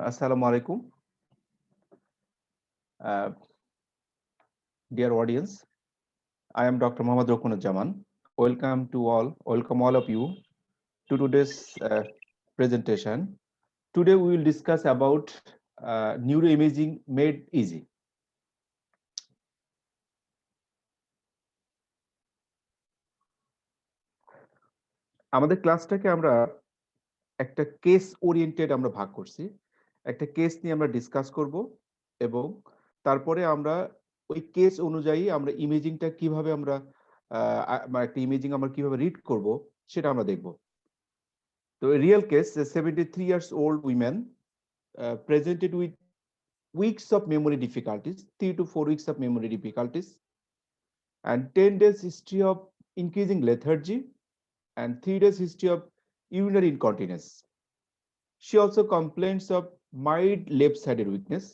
Assalamu alaikum. Dear audience, I am Dr. Mohammad Rokunuzzaman. Welcome all of you to today's presentation. Today we will discuss about neuroimaging made easy. আমাদের ক্লাসটাকে আমরা একটা case oriented আমরা ভাগ করছি। একটা case নিয়ে আমরা ডিসকাস করব এবং তারপরে আমরা ওই কেস অনুযায়ী আমরা ইমেজিংটা কিভাবে আমরা একটা ইমেজিং আমরা কিভাবে রিড করব সেটা আমরা দেখব। তো real case 73 years old women presented with weeks of memory difficulties, 3 to 4 weeks of memory difficulties, and 10 days history of increasing lethargy, and 3 days history of urinary incontinence. She also complains of mild left-sided weakness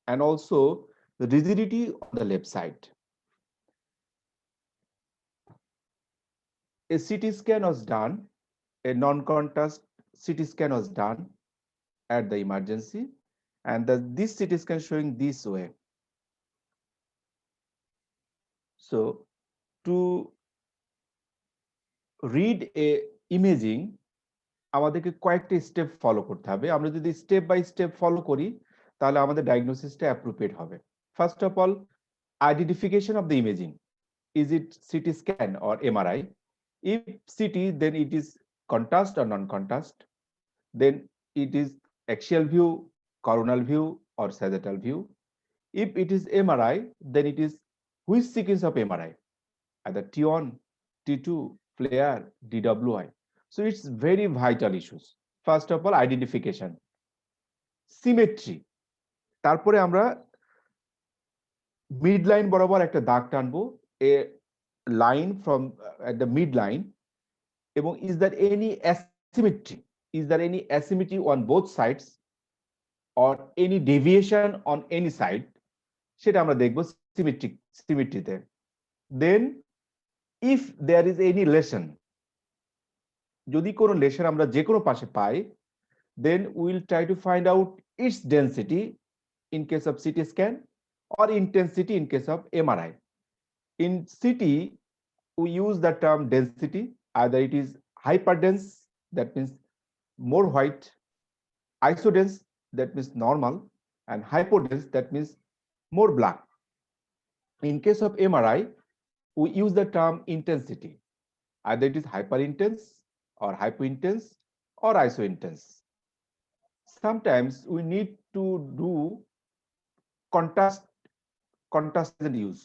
and also the rigidity on the left side. A CT scan was done, a non-contrast CT scan was done at the emergency, and this CT scan showing this way. So to read a imaging, আমাদেরকে কয়েকটা step follow করতে হবে। আমরা যদি step by step follow করি তাহলে আমাদের ডায়াগনোসিসটা appropriate হবে। First of all, identification of the imaging. Is it CT scan or MRI? If CT, then it is contrast or non-contrast. Then it is axial view, coronal view, or sagittal view. If it is MRI, then it is which sequence of MRI? Either T1, T2, FLAIR, DWI. So it's very vital issues. First of all, identification. Symmetry. তারপরে আমরা mid line বরাবর একটা দাগ টানবো, a line from at the midline, এবং is there any asymmetry? Is there any asymmetry on both sides or any deviation on any side? সেটা আমরা দেখবো symmetry-তে. Then if there is any lesion, যদি কোনো লেশন আমরা যে কোনো পাশে পাই, then we will try to find out its density in case of CT scan or intensity in case of MRI. In CT, we use the term density. Either it is hyperdense, that means more white, isodense, that means normal, and hypodense, that means more black. In case of MRI, we use the term intensity. Either it is hyperintense or hypointense or isointense. Sometimes we need to do contrast agent use.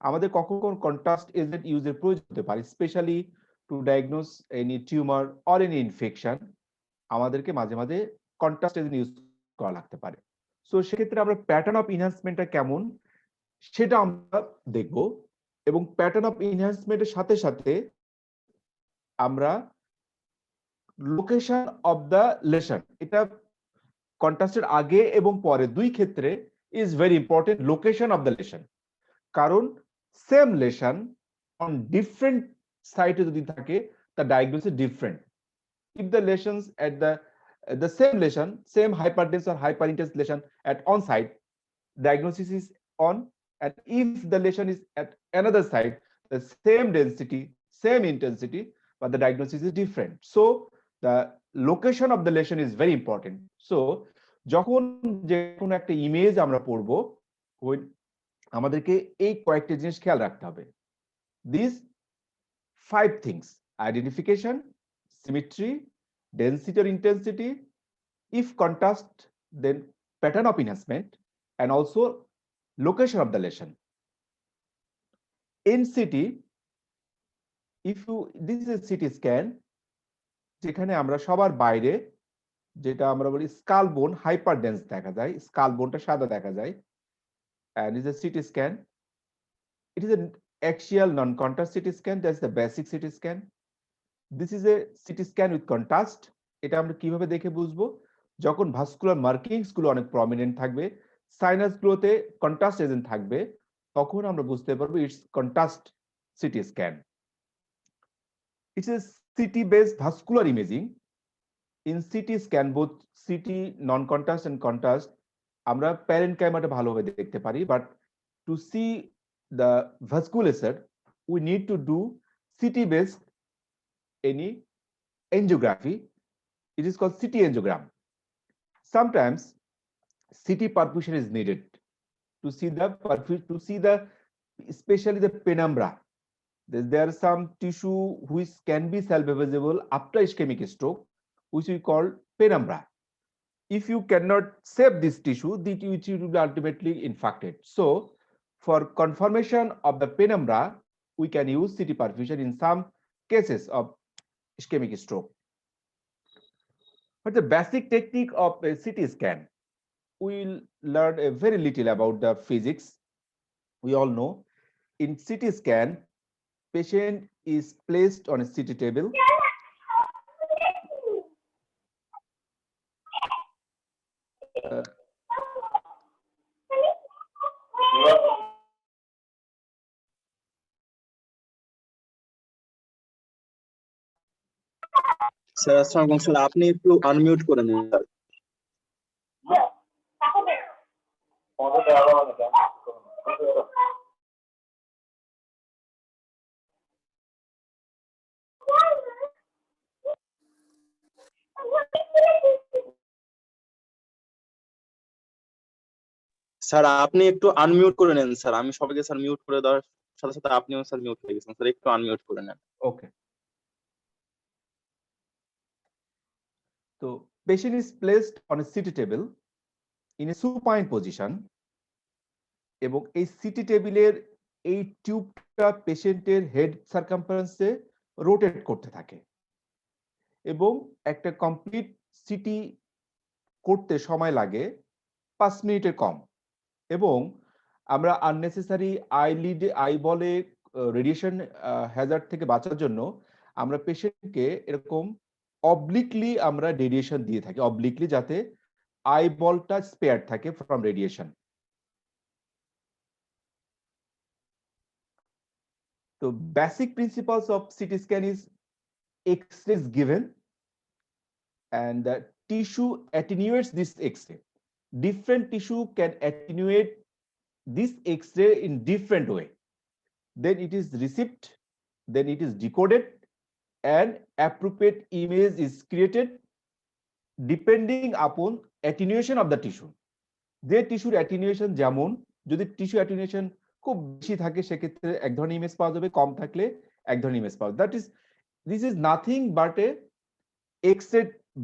আমাদের কখন contrast agent ইউজের প্রয়োজন হতে পারে, specially to diagnose any tumour or any infection. আমাদেরকে মাঝে মাঝে contrast agent use করা লাগতে পারে। সো সেক্ষেত্রে আমরা প্যাটার্ন অফ ইনহ্যান্সমেন্টটা কেমন সেটা আমরা দেখব, এবং প্যাটার্ন অফ ইনহ্যান্সমেন্টের সাথে সাথে আমরা লোকেশন অফ দ্য লেশন, এটা কন্ট্রাস্টের আগে এবং পরে দুই ক্ষেত্রে is very important, location of the lesion. কারণ সেম লেশন অন ডিফারেন্ট সাইটে যদি থাকে তার diagnosis different. If the lesions at the same lesion, same hyperdense or hyperintense lesion at on site, diagnosis is on, and if the lesion is at another site, the same density, same intensity, but the diagnosis is different. So the location of the lesion is very important. So যখন যে কোনো একটা image আমরা পড়বো, আমাদেরকে এই কয়েকটা জিনিস খেয়াল রাখতে হবে। These 5 things: identification, symmetry, density or intensity, if contrast, then pattern of enhancement, and also location of the lesion. In CT, this is a CT scan, যেখানে আমরা সবার বাইরে যেটা আমরা বলি স্কাল বোন হাইপারডেন্স দেখা যায়, স্কাল বোনটা সাদা দেখা যায়, and is a CT scan. It is an axial non-contrast CT scan. That's the basic CT scan. This is a CT scan with contrast. এটা আমরা কিভাবে দেখে বুঝবো? যখন ভাস্কুলার মার্কিংস গুলো অনেক প্রমিনেন্ট থাকবে, সাইনাস গুলোতে কন্ট্রাস্ট এজেন্ট থাকবে, তখন আমরা বুঝতে পারবো it's contrast CT scan. It's a city based vascular imaging in CT scan both CT non-contrast and contrast আমরা প্যারেনকাইমাটা ভালোভাবে দেখতে পারি, but to see the vasculature we need to do CT based any angiography. It is called CT angiogram. Sometimes CT perfusion is needed to see the especially the penumbra. There are some tissue which can be salvageable after ischemic stroke, which we call penumbra. If you cannot save this tissue, the tissue will be ultimately infected. So, for confirmation of the penumbra, we can use CT perfusion in some cases of ischemic stroke. But the basic technique of a CT scan, we'll learn a very little about the physics. We all know in CT scan, patient is placed on a CT table. Sir আসসালামু আলাইকুম sir, আপনি একটু unmute করে নিন sir. Sir আপনি একটু unmute করে নেন স্যার, আমি সবাইকে স্যার মিউট করে দেওয়ার সাথে সাথে আপনিও স্যার মিউট হয়ে গেছেন, স্যার একটু আনমিউট করে নেন। ওকে, so patient is placed on a CT table in a supine position এবং এই সিটি টেবিলের এই টিউবটা পেশেন্টের হেড সার্কামফারেন্সে রোটেট করতে থাকে এবং একটা কমপ্লিট সিটি করতে সময় লাগে 5 মিনিটের কম। এবং আমরা আননেসেসারি আই বলে রেডিয়েশন হ্যাজার্ড থেকে বাঁচার জন্য আমরা পেশেন্টকে এরকম অবলিকলি আমরা রেডিয়েশন দিয়ে থাকি, অবলিকলি, যাতে আই বলটা স্পেয়ার থাকে ফ্রম রেডিয়েশন। তো basic principles of CT scan is X-ray is given and the tissue attenuates this X-ray. Different tissue can attenuate this X-ray in different way. Then it is received, then it is decoded, and appropriate image is created depending upon attenuation of the tissue. যে টিস্যুর অ্যাটিনিউয়েশন যেমন, যদি tissue অ্যাটিনিউয়েশন খুব বেশি থাকে সেক্ষেত্রে এক ধরনের ইমেজ পাওয়া যাবে, কম থাকলে এক ধরনের ইমেজ পাওয়া যাবে। This is nothing but a X-ray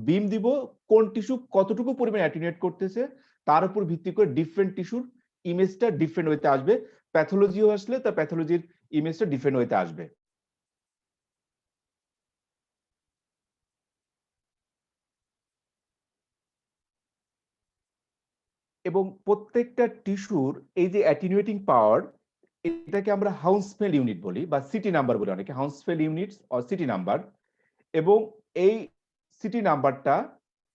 beam দিব, কোন টিস্যু কতটুকু পরিমাণ অ্যাটিনিউয়েট করতেছে তার উপর ভিত্তি করে ডিফারেন্ট টিস্যুর ইমেজটা ডিফারেন্ট ওয়েতে আসবে। প্যাথোলজিও আসলে তার প্যাথোলজির ইমেজটা ডিফারেন্ট ওয়েতে আসবে। এবং প্রত্যেকটা টিস্যুর এই যে অ্যাটিনিউয়েটিং পাওয়ার, এটাকে আমরা হাউন্সফেল ইউনিট বলি বা সিটি নাম্বার বলি, অনেকে হাউন্সফেল ইউনিটস অর সিটি নাম্বার। এবং এই সিটি নাম্বারটা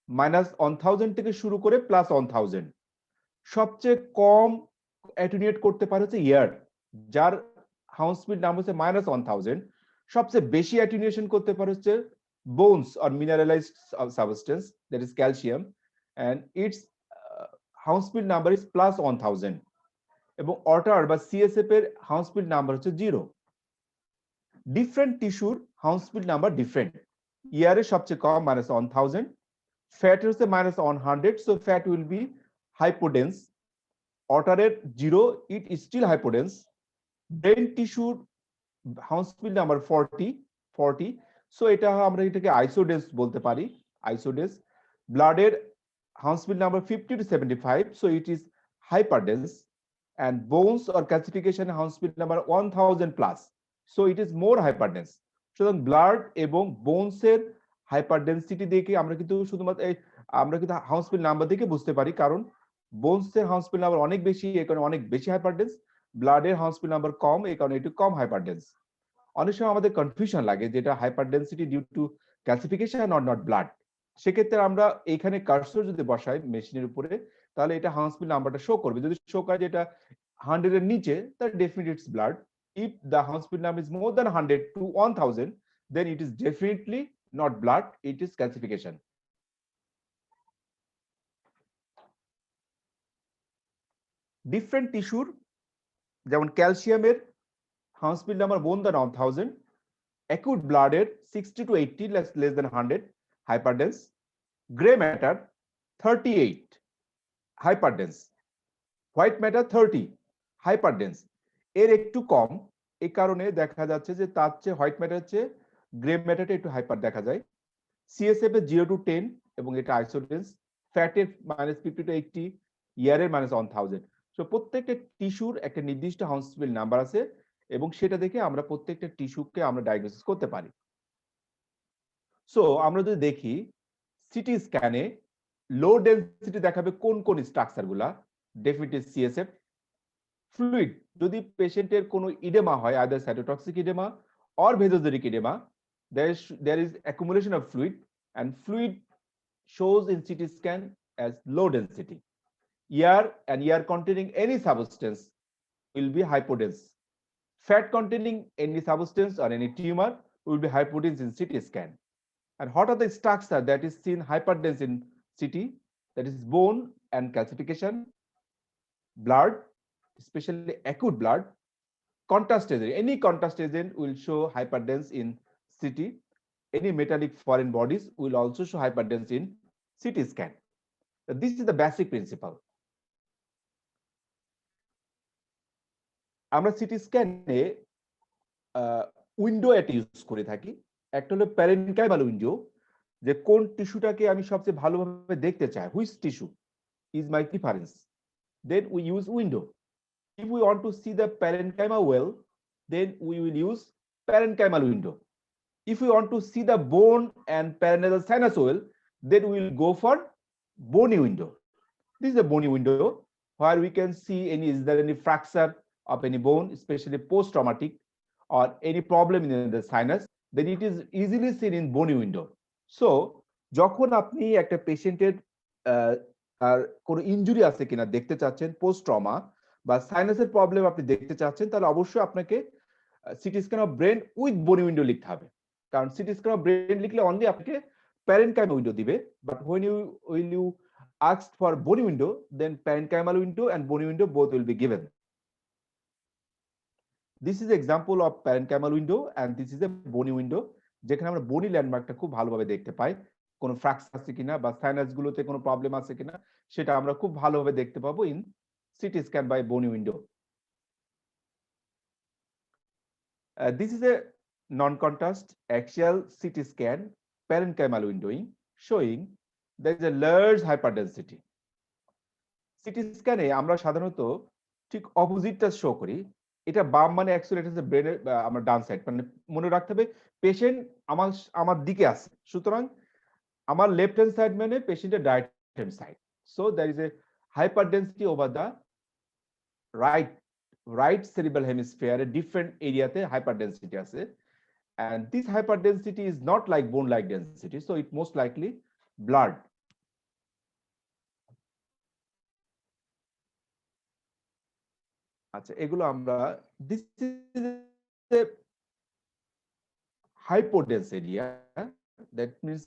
-1000 থেকে শুরু করে +1000। সবচেয়ে কম অ্যাটিনিউয়েট করতে পারে হচ্ছে ইয়ার, যার হাউন্সফেল নাম্বার হচ্ছে -1000। সবচেয়ে বেশি অ্যাটিনিউয়েশন করতে পারে হচ্ছে bones or mineralised substance, that is calcium, and its Hounsfield number is +1000। এবং অটার বা সিএসএফ এর হাউন্সফিল্ড নাম্বার হচ্ছে 0। ডিফারেন্ট টিস্যুর হাউন্সফিল্ড নাম্বার ডিফারেন্ট। ইয়ারের সবচেয়ে কম -1000, ফ্যাট হচ্ছে -100, so fat will be hypodense. অটারের 0, it is still hypodense. Brain টিস্যুর হাউন্সফিল্ড নাম্বার 40, সো এটা আমরা এটাকে আইসোডেন্স বলতে পারি, আইসোডেন্স। ব্লাডের Hounsfield number 50 to 75, so it is hyperdense. And bones or calcification Hounsfield number 1000+, so it is more hyperdense. সুতরাং blood এবং বোনসের হাইপারডেন্সিটি দেখে আমরা কিন্তু শুধুমাত্র হাউন্সফিল্ড নাম্বার দেখে বুঝতে পারি, কারণ বোনসের হাউন্সফিল্ড নাম্বার অনেক বেশি, এই কারণে অনেক বেশি হাইপারডেন্স। ব্লাডের হাউন্সফিল্ড নাম্বার কম, এই কারণে একটু কম হাইপারডেন্স। অনেক সময় আমাদের কনফিউশন লাগে যেটা hyperdensity due to calcification or not blood. সেক্ষেত্রে আমরা এইখানে কার্সর যদি বসাই মেশিনের উপরে, তাহলে এটা হাউন্সফিল্ড নাম্বারটা শো করবে। যদি শো করে যেটা 100 এর নিচে, তাহলে definitely it's blood. If the Hounsfield number is more than 100 to 1000, then it is definitely not blood, it is calcification. Different টিস্যুর যেমন ক্যালসিয়ামের Hounsfield number more than 1000, acute ব্লাডের 60 to 80 less than 100 hyperdense, grey matter 38 hyperdense, white matter 30 hyperdense. এর একটু কম, এই কারণে দেখা যাচ্ছে যে তার চেয়ে হোয়াইট ম্যাটার চেয়ে গ্রে ম্যাটারটা একটু হাইপার দেখা যায়। সিএসএফ এর 0 to 10 এবং এটা আইসোডেন্স, ফ্যাটের -50 to 80, ইয়ারের -1000। সো প্রত্যেকটা টিস্যুর একটা নির্দিষ্ট হাউসপিল নাম্বার আছে এবং সেটা দেখে আমরা প্রত্যেকটা টিস্যুকে আমরা ডায়াগনোসিস করতে পারি। সো আমরা যদি দেখি সিটি স্ক্যানে লো ডেনসিটি দেখাবে কোন কোন স্ট্রাকচারগুলা, ডেফিনেটলি সিএসএফ। ফ্লুইড, যদি পেশেন্টের কোনো ইডেমা হয়, either cytotoxic oedema or vasogenic oedema, there is accumulation of fluid and fluid shows in CT scan as low density. Air and air containing any substance will be hypodense. Fat containing any substance or any tumor will be hypodense in CT scan. And what are the structure that is seen hyperdense in CT? That is bone and calcification, blood, especially acute blood, contrast agent. Any contrast agent will show hyperdense in CT. Any metallic foreign bodies will also show hyperdense in CT scan. This is the basic principle. আমরা city স্ক্যানে window এটা use করে থাকি। একটা হলো parenchymal window, যে কোন টিস্যুটাকে আমি সবচেয়ে ভালোভাবে দেখতে চাই, which tissue is my preference, then we use window. If we want to see the parenchyma well, then we will use parenchymal window. If we want to see the bone and paranasal sinus well, then we will go for bony window. This is a bony window where we can see is there any fracture of any bone, especially post-traumatic, or any problem in the sinus, then it is easily seen in bony window. So, যখন আপনি একটা পেশেন্টের কোনো injury আছে কিনা দেখতে চাচ্ছেন, post trauma বা সাইনাসের প্রবলেম আপনি দেখতে চাচ্ছেন, তাহলে অবশ্যই আপনাকে city scan of brain with বনি উইন্ডো লিখতে হবে। কারণ সিটি স্ক্যান অফ ব্রেন লিখলে অনলি আপনাকে প্যারেনকাইমাল উইন্ডো দিবে, but when you asked for bony window, then parenchymal window and bony window both will be given. This is example of parenchymal window and this is a bony window, যেখানে আমরা বনি ল্যান্ডমার্কটা খুব ভালোভাবে দেখতে পাই, কোনো fracture আছে কিনা বা সাইনাস গুলোতে কোনো প্রবলেম আছে কিনা সেটা আমরা খুব ভালোভাবে দেখতে পাবো ইন সিটি স্ক্যান বাই বনি window. This is a non-contrast axial CT scan parenchymal windowing showing there is a large hyperdensity. CT scan এ আমরা সাধারণত ঠিক অপোজিটটা শো করি। এটা বাম মানে অ্যাকচুয়ালি এটা হচ্ছে ব্রেনের আমার ডান সাইড, মানে মনে রাখতে হবে পেশেন্ট আমার দিকে আছে, সুতরাং আমার লেফট হ্যান্ড সাইড মানে পেশেন্টের right hand side. So there is a hyperdensity over the right cerebral hemisphere, a different এরিয়াতে hyperdensity আছে, and this hyperdensity is not like bone like density, so it most likely blood. আচ্ছা, এগুলো আমরা this is a hypodense area, that means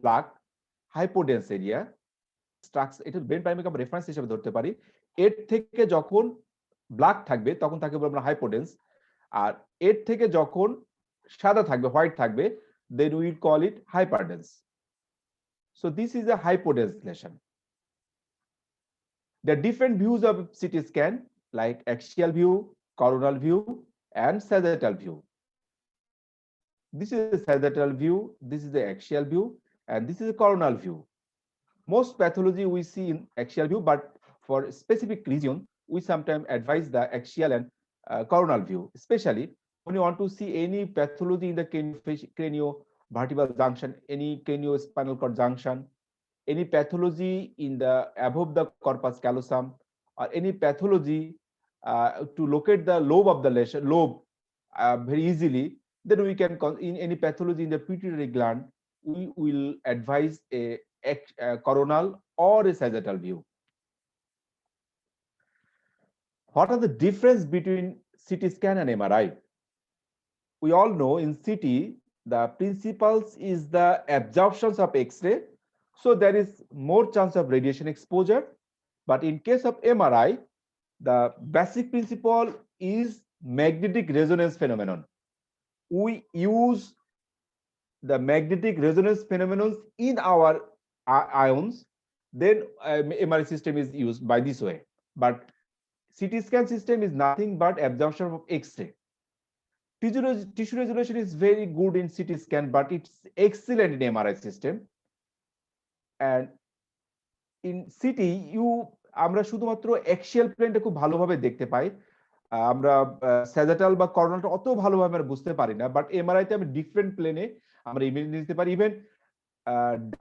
black hypodense area structure, এটা brain primary আমরা reference হিসেবে ধরতে পারি। এর থেকে যখন ব্ল্যাক থাকবে তখন তাকে বলবো আমরা হাইপোডেন্স, আর এর থেকে যখন সাদা থাকবে, হোয়াইট থাকবে, then we will call it hyperdense. So this is a hypodense lesion. There are different views of CT scan like axial view, coronal view and sagittal view. This is the sagittal view, this is the axial view and this is the coronal view. Most pathology we see in axial view, but for specific region, we sometimes advise the axial and coronal view, especially when you want to see any pathology in the craniovertebral junction, any craniospinal cord junction, any pathology in the above the corpus callosum, or any pathology to locate the lobe of the lesion, very easily, then we can, in any pathology in the pituitary gland, we will advise a coronal or a sagittal view. What are the difference between CT scan and MRI? We all know in CT the principles is the absorptions of X-ray, so there is more chance of radiation exposure, But in case of MRI, the basic principle is magnetic resonance phenomenon. We use the magnetic resonance phenomenon in our ions, then MRI system is used by this way. But CT scan system is nothing but absorption of X-ray. Tissue resolution is very good in CT scan, but it's excellent in MRI system. And in CT আমরা শুধুমাত্র axial প্লেনটা খুব ভালোভাবে দেখতে পাই, আমরা sagittal বা করোনাটা অত ভালোভাবে আমরা বুঝতে পারি না, বাট এমআরআই তে আমি ডিফারেন্ট প্লেনে আমরা ইমেজ নিতে পারি। ইভেন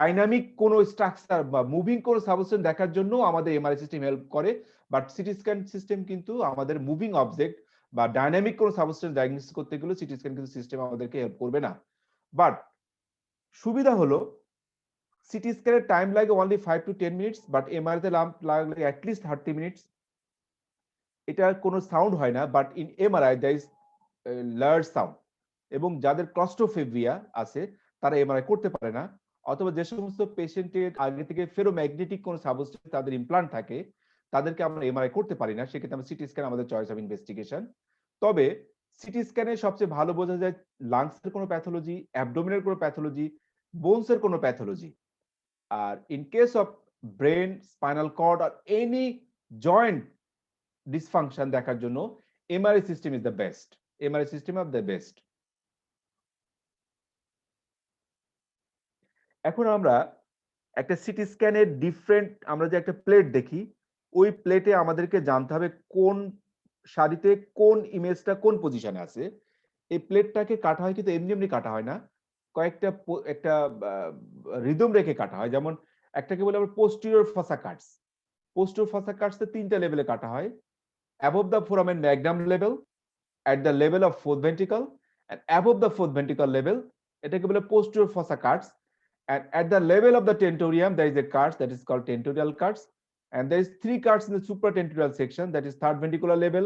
ডাইনামিক কোন স্ট্রাকচার বা মুভিং কোন সাবস্টেন্স দেখার জন্য আমাদের এমআরআই সিস্টেম হেল্প করে, বাট সিটি স্ক্যান সিস্টেম কিন্তু আমাদের মুভিং অবজেক্ট বা ডাইনামিক কোন সাবস্টেন্স ডায়াগনোসিস করতে গেলে সিটি স্ক্যান কিন্তু সিস্টেম আমাদেরকে হেল্প করবে না। বাট সুবিধা হলো সিটি স্ক্যানের টাইম লাগে only 5 to 10 minutes, but MRI তে লাগে অ্যাট লিস্ট 30 মিনিটস। এটা কোনো সাউন্ড হয় না, but in MRI there is large sound, এবং যাদের ক্লস্ট্রোফোবিয়া আছে তারা এমআরআই করতে পারে না, অথবা যে সমস্ত পেশেন্টের আগে থেকে ফেরোম্যাগনেটিক কোন সাবস্টেন্স তাদের ইমপ্লান্ট থাকে তাদেরকে আমরা এমআরআই করতে পারি না, সেক্ষেত্রে আমরা সিটি স্ক্যান আমাদের চয়েস অফ ইনভেস্টিগেশন। তবে সিটি স্ক্যানে সবচেয়ে ভালো বোঝা যায় লাংসের কোনো প্যাথোলজি, অ্যাবডোমিনের কোনো প্যাথোলজি, বোনসের কোনো প্যাথোলজি। আর in case of brain, spinal cord আর এনি জয়েন্ট ডিসফাংশন দেখার জন্য MRI system is the best, MRI system of the best. এখন আমরা একটা সিটি স্ক্যানের ডিফারেন্ট, আমরা যে একটা প্লেট দেখি, ওই প্লেটে আমাদেরকে জানতে হবে কোন সারিতে কোন ইমেজটা কোন পজিশনে আছে। এই প্লেটটাকে কাটা হয় কিন্তু এমনি এমনি কাটা হয় না, কয়েকটা একটা রিদম রেখে কাটা হয়। যেমন একটাকে বলে আমরা পোস্টেরিয়র ফসা কাটস। পোস্টেরিয়র ফসা কাটসে 3টা লেভেলে কাটা হয়, above the foramen Magnum level, at the level of fourth ventricle, and above the fourth ventricle level এটাকে বলে posterior fossa cuts, and at the level of the tentorium there is a cuts that is called tentorial cuts, and there is 3 cuts in the supratentorial section, that is third ventricular level,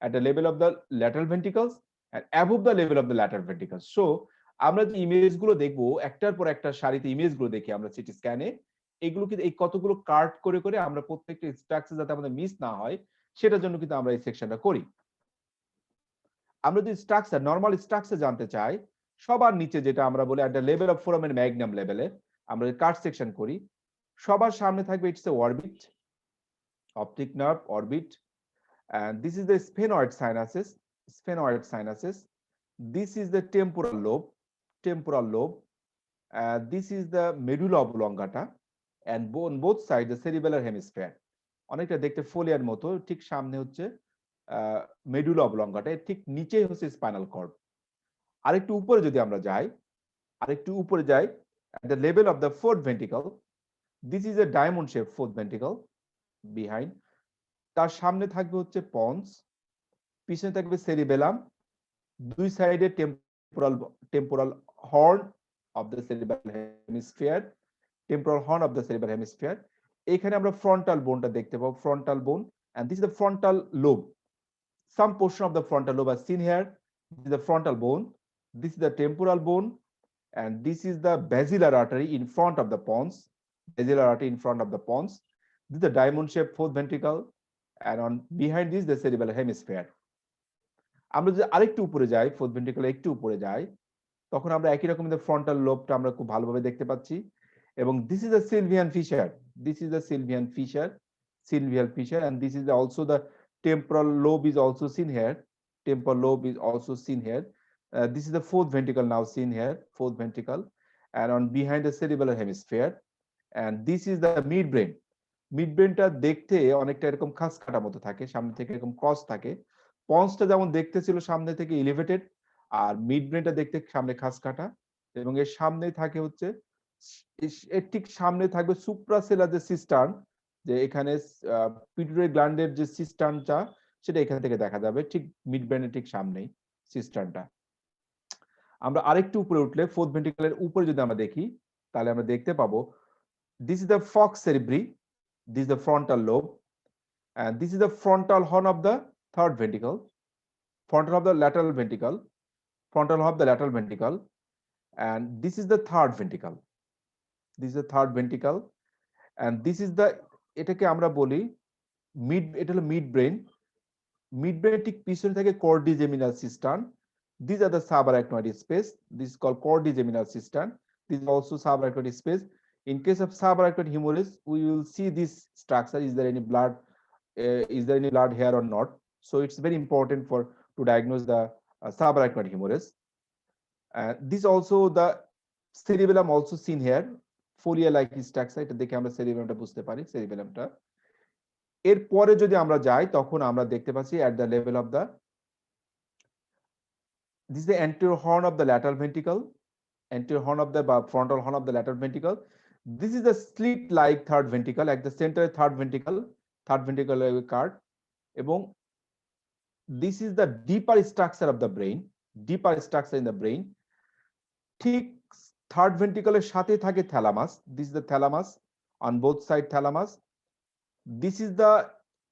at the level of the lateral ventricles, and above the level of the lateral ventricles. So আমরা যে ইমেজগুলো দেখবো একটার পর একটা সারিতে ইমেজগুলো দেখি আমরা city স্ক্যানে, এগুলো কিন্তু এই কতগুলো কাট করে করে আমরা প্রত্যেকটা স্ট্রাকচার যাতে আমাদের মিস না হয় সেটার জন্য কিন্তু আমরা এই সেকশনটা করি। আমরা যদি স্ট্রাকচার, নরমাল স্ট্রাকচার জানতে চাই, সবার নিচে যেটা আমরা বলি at the level of foramen magnum লেভেলে আমরা কাট সেকশন করি, সবার সামনে থাকবে it's a orbit, optic nerve orbit, and this is the sphenoid sinuses, this is the temporal lobe, this is the medulla oblongata, and on both sides the cerebellar hemisphere, অনেকটা দেখতে foliar মতো, ঠিক সামনে হচ্ছে মেডুলা অবলঙ্গাটা, ঠিক নিচেই হচ্ছে spinal cord. আরেকটু উপরে যদি আমরা যাই, at the level of the fourth ventricle, this is a diamond shaped fourth ventricle behind, তার সামনে থাকবে হচ্ছে পন্স, পিছনে থাকবে সেরিবেলাম, দুই সাইডে temporal horn of the cerebral hemisphere, এখানে আমরা ফ্রন্টাল বোনটা দেখতে পাবো, ফ্রন্টাল বোন, and this is the frontal lobe. Some portion of the frontal lobe are seen here. This is the frontal bone, this is the temporal bone, and this is the basilar artery in front of the pons, This is the diamond shaped fourth ventricle, and on behind this the cerebral hemisphere. আমরা যদি আরেকটু উপরে যাই, fourth ventricle একটু উপরে যাই, তখন আমরা একই রকম ফ্রন্টাল লোবটা আমরা খুব ভালোভাবে দেখতে পাচ্ছি, এবং this is the sylvian fissure, and this is also the temporal lobe is also seen here, this is the fourth ventricle now seen here, and on behind the cerebral hemisphere, and this is the midbrainটা দেখতে অনেকটা এরকম খাস কাটা মতো থাকে, সামনে থেকে এরকম ক্রস থাকে, পন্সটা যেমন দেখতে ছিল সামনে থেকে এলিভেটেড, আর মিডব্রেনটা দেখতে সামনে খাস কাটা, এবং এর সামনে থাকে হচ্ছে, এর ঠিক সামনে থাকবে সুপ্রাসেলার যে সিস্টার্ন, যে এখানে পিটুইটারি গ্ল্যান্ডের যে সিস্টার্নটা সেটা এখান থেকে দেখা যাবে, ঠিক মিডব্রেনের ঠিক সামনেই সিস্টার্নটা। আমরা আরেকটু উপরে উঠলে, ফোর্থ ভেন্ট্রিকলের উপরে যদি আমরা দেখি, তাহলে আমরা দেখতে পাবো this is the falx cerebri, this is the frontal lobe, and this is the frontal horn of the third ventricle, frontal of the lateral ventricle, and this is the third ventricle, and this is the, এটাকে আমরা বলি এটা হলো mid brain ঠিক পিছনে থাকে cortigeminal cistern. These are the subarachnoid space. This is called cortigeminal cistern. This is also subarachnoid space. In case of subarachnoid hemorrhage, we will see this structure. Is there any blood? Is there any blood here or not? So it's very important for to diagnose the subarachnoid hemorrhage. This also the cerebellum also seen here. Folia-like structure. এটা দেখে আমরা cerebellumটা বুঝতে পারি cerebellumটা। এর পরে যদি আমরা যাই তখন আমরা দেখতে পাচ্ছি at the level of the this is the anterior horn of the lateral ventricle, anterior horn of the frontal horn of the lateral ventricle. This is the slit-like third ventricle at the center third ventricle card. এবং this is the deeper structure of the brain, deeper structure in the brain. ঠিক third ventricle এর সাথে থাকে thalamus. This is the thalamus on both side thalamus. This is the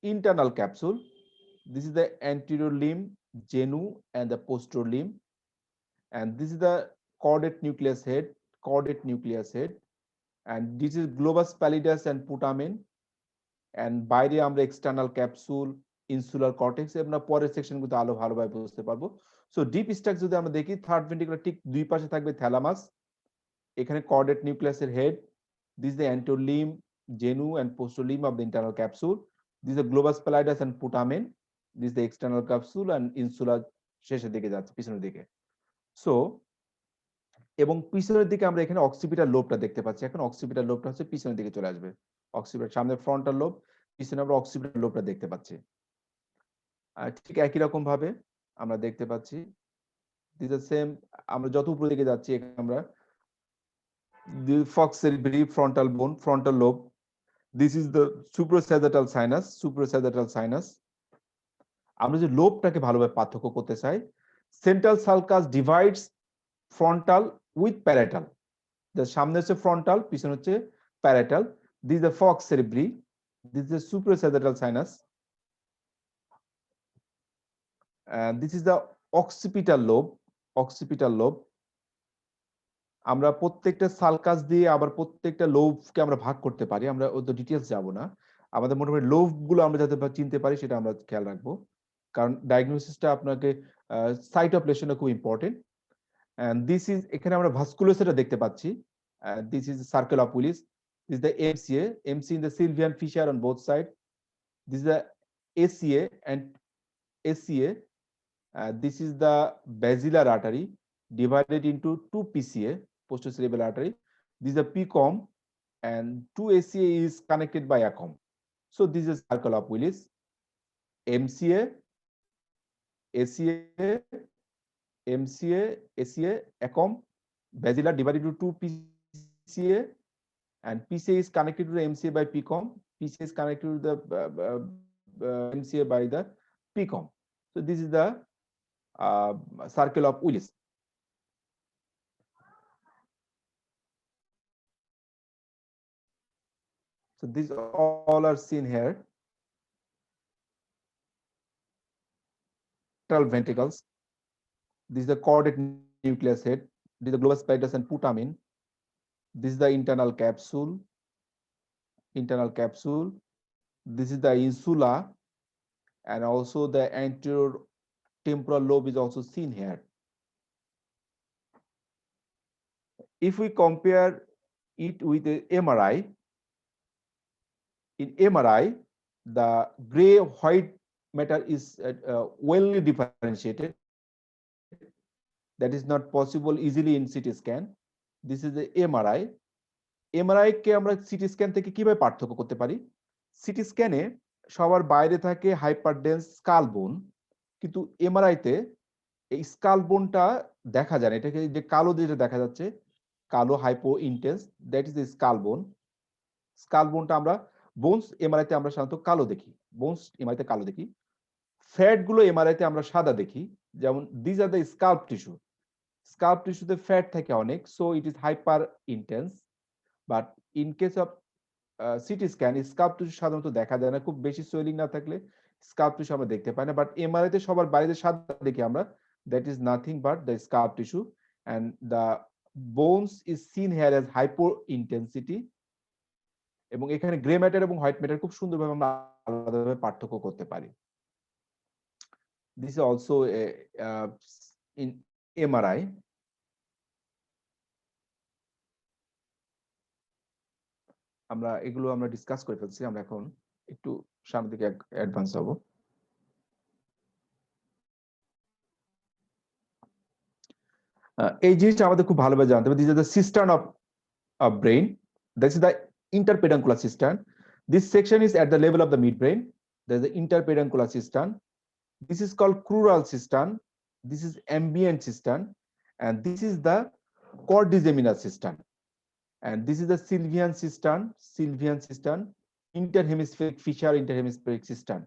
internal capsule. This is the anterior limb, genu, and the posterior limb. And this is the caudate nucleus head. And this is globus pallidus and putamen. And বাইরে আমরা external capsule, insular cortex আমরা পরের সেকশনগুলোতে আলো ভালোভাবে বুঝতে পারবো। So deep structure যদি আমরা দেখি থার্ড ভেন্ট্রিকুলার ঠিক দুই পাশে থাকবে থ্যালামাস, এখানে caudate nucleus এর head. This is the anterior limb, genu, and posterior limb of the internal capsule. This is the globus pallidus and putamen. This is the external capsule and insula শেষের দিকে যাচ্ছে পিছনের দিকে। So এবং পিছনের দিকে আমরা এখানে অক্সিপিটাল লোবটা দেখতে পাচ্ছি। এখন অক্সিপিটাল লোবটা হচ্ছে পিছনের দিকে চলে আসবে। অক্সিপিটাল সামনে ফ্রন্টাল লোব, পিছনে আমরা অক্সিপিটাল লোবটা দেখতে পাচ্ছি। আর ঠিক একই রকম ভাবে আমরা দেখতে পাচ্ছি দিস আর সেম। আমরা যত উপরের দিকে যাচ্ছি আমরা the fox cerebri frontal bone, frontal lobe. This is the suprasagittal sinus. আমরা যে লোবটাকে ভালোভাবে পার্থক্য করতে চাই, central sulcus divides frontal with parietal. সামনে হচ্ছে ফ্রন্টাল, পিছনে হচ্ছে parietal. This the falx cerebri, this is the suprasagittal sinus, this is the occipital lobe. আমরা প্রত্যেকটা সালকাস দিয়ে আবার প্রত্যেকটা লোবকে আমরা ভাগ করতে পারি, আমরা অত ডিটেইলস যাব না। আমাদের মোটামুটি লোবগুলো আমরা যাতে চিনতে পারি সেটা আমরা খেয়াল রাখবো, কারণ ডায়াগনোসিসটা আপনাকে সাইট অফ লেশনটা খুব ইম্পর্টেন্ট। And this is এখানে আমরা ভাস্কুলোসটা দেখতে পাচ্ছি। This is the circle of Willis. This is the MC in the Sylvian fissure on both sides. This is the ACA and ACA. This is the basilar artery divided into two PCA, posterocerebral artery. This is the PCOM, and two ACA is connected by ACOM. So this is circle of Willis. MCA, ACA, ACOM, basilar divided into two PCA, and PCA is connected to the MCA by PCOM. PCA is connected to the MCA by the PCOM. So this is the circle of Willis. So these all are seen here. Ventricles. This is the caudate nucleus head. This is the globus pallidus and putamen. This is the internal capsule. This is the insula, and also the anterior temporal lobe is also seen here. If we compare it with the MRI, in MRI, the gray-white matter is well differentiated. That is not possible easily in CT scan. This is the MRI. MRI কে আমরা CT scan থেকে কিভাবে পার্থক্য করতে পারি? CT স্ক্যানে সবার বাইরে থাকে hyperdense skull বোন, কিন্তু MRI তে এই স্কাল বোনটা দেখা যায় না। এটাকে যে কালো যেটা দেখা যাচ্ছে, কালো hypo intense, that is the skull বোন। স্কাল বোনটা আমরা বোনস MRI তে আমরা সাধারণত কালো দেখি, ফ্যাট গুলো MRI তে আমরা সাদা দেখি। যেমন দিস আর দ্য স্কাল্প টিস্যুতে ফ্যাট থাকে অনেক, so it is hyper intense. But in case of CT scan scalp tissue সাধারণত দেখা যায় না, খুব বেশি সোয়েলিং না থাকলে স্কাল্প টিস্যু আমরা দেখতে পাই না। বাট MRI তে সবার বাইরে সাদা দেখি আমরা, that is nothing but the scalp tissue, and the bones is seen here as hypo intensity, এবং এখানে গ্রে ম্যাটার এবং হোয়াইট ম্যাটার খুব সুন্দরভাবে আমরা আলাদাভাবে পার্থক্য করতে পারি। This is also in MRI. এগুলো আমরা ডিসকাস করে ফেলছি, আমরা এখন একটু সামনের দিকে অ্যাডভান্স হব। এই জিনিসটা আমাদের খুব ভালোভাবে জানতে হবে। This is the cistern of brain, this is the interpeduncular cistern. This section is at the level of the midbrain. There is the interpeduncular cistern. This is called crural cistern. This is ambient cistern, and this is the chordiseminar cistern. And this is the Sylvian cistern, interhemispheric fissure, interhemispheric cistern.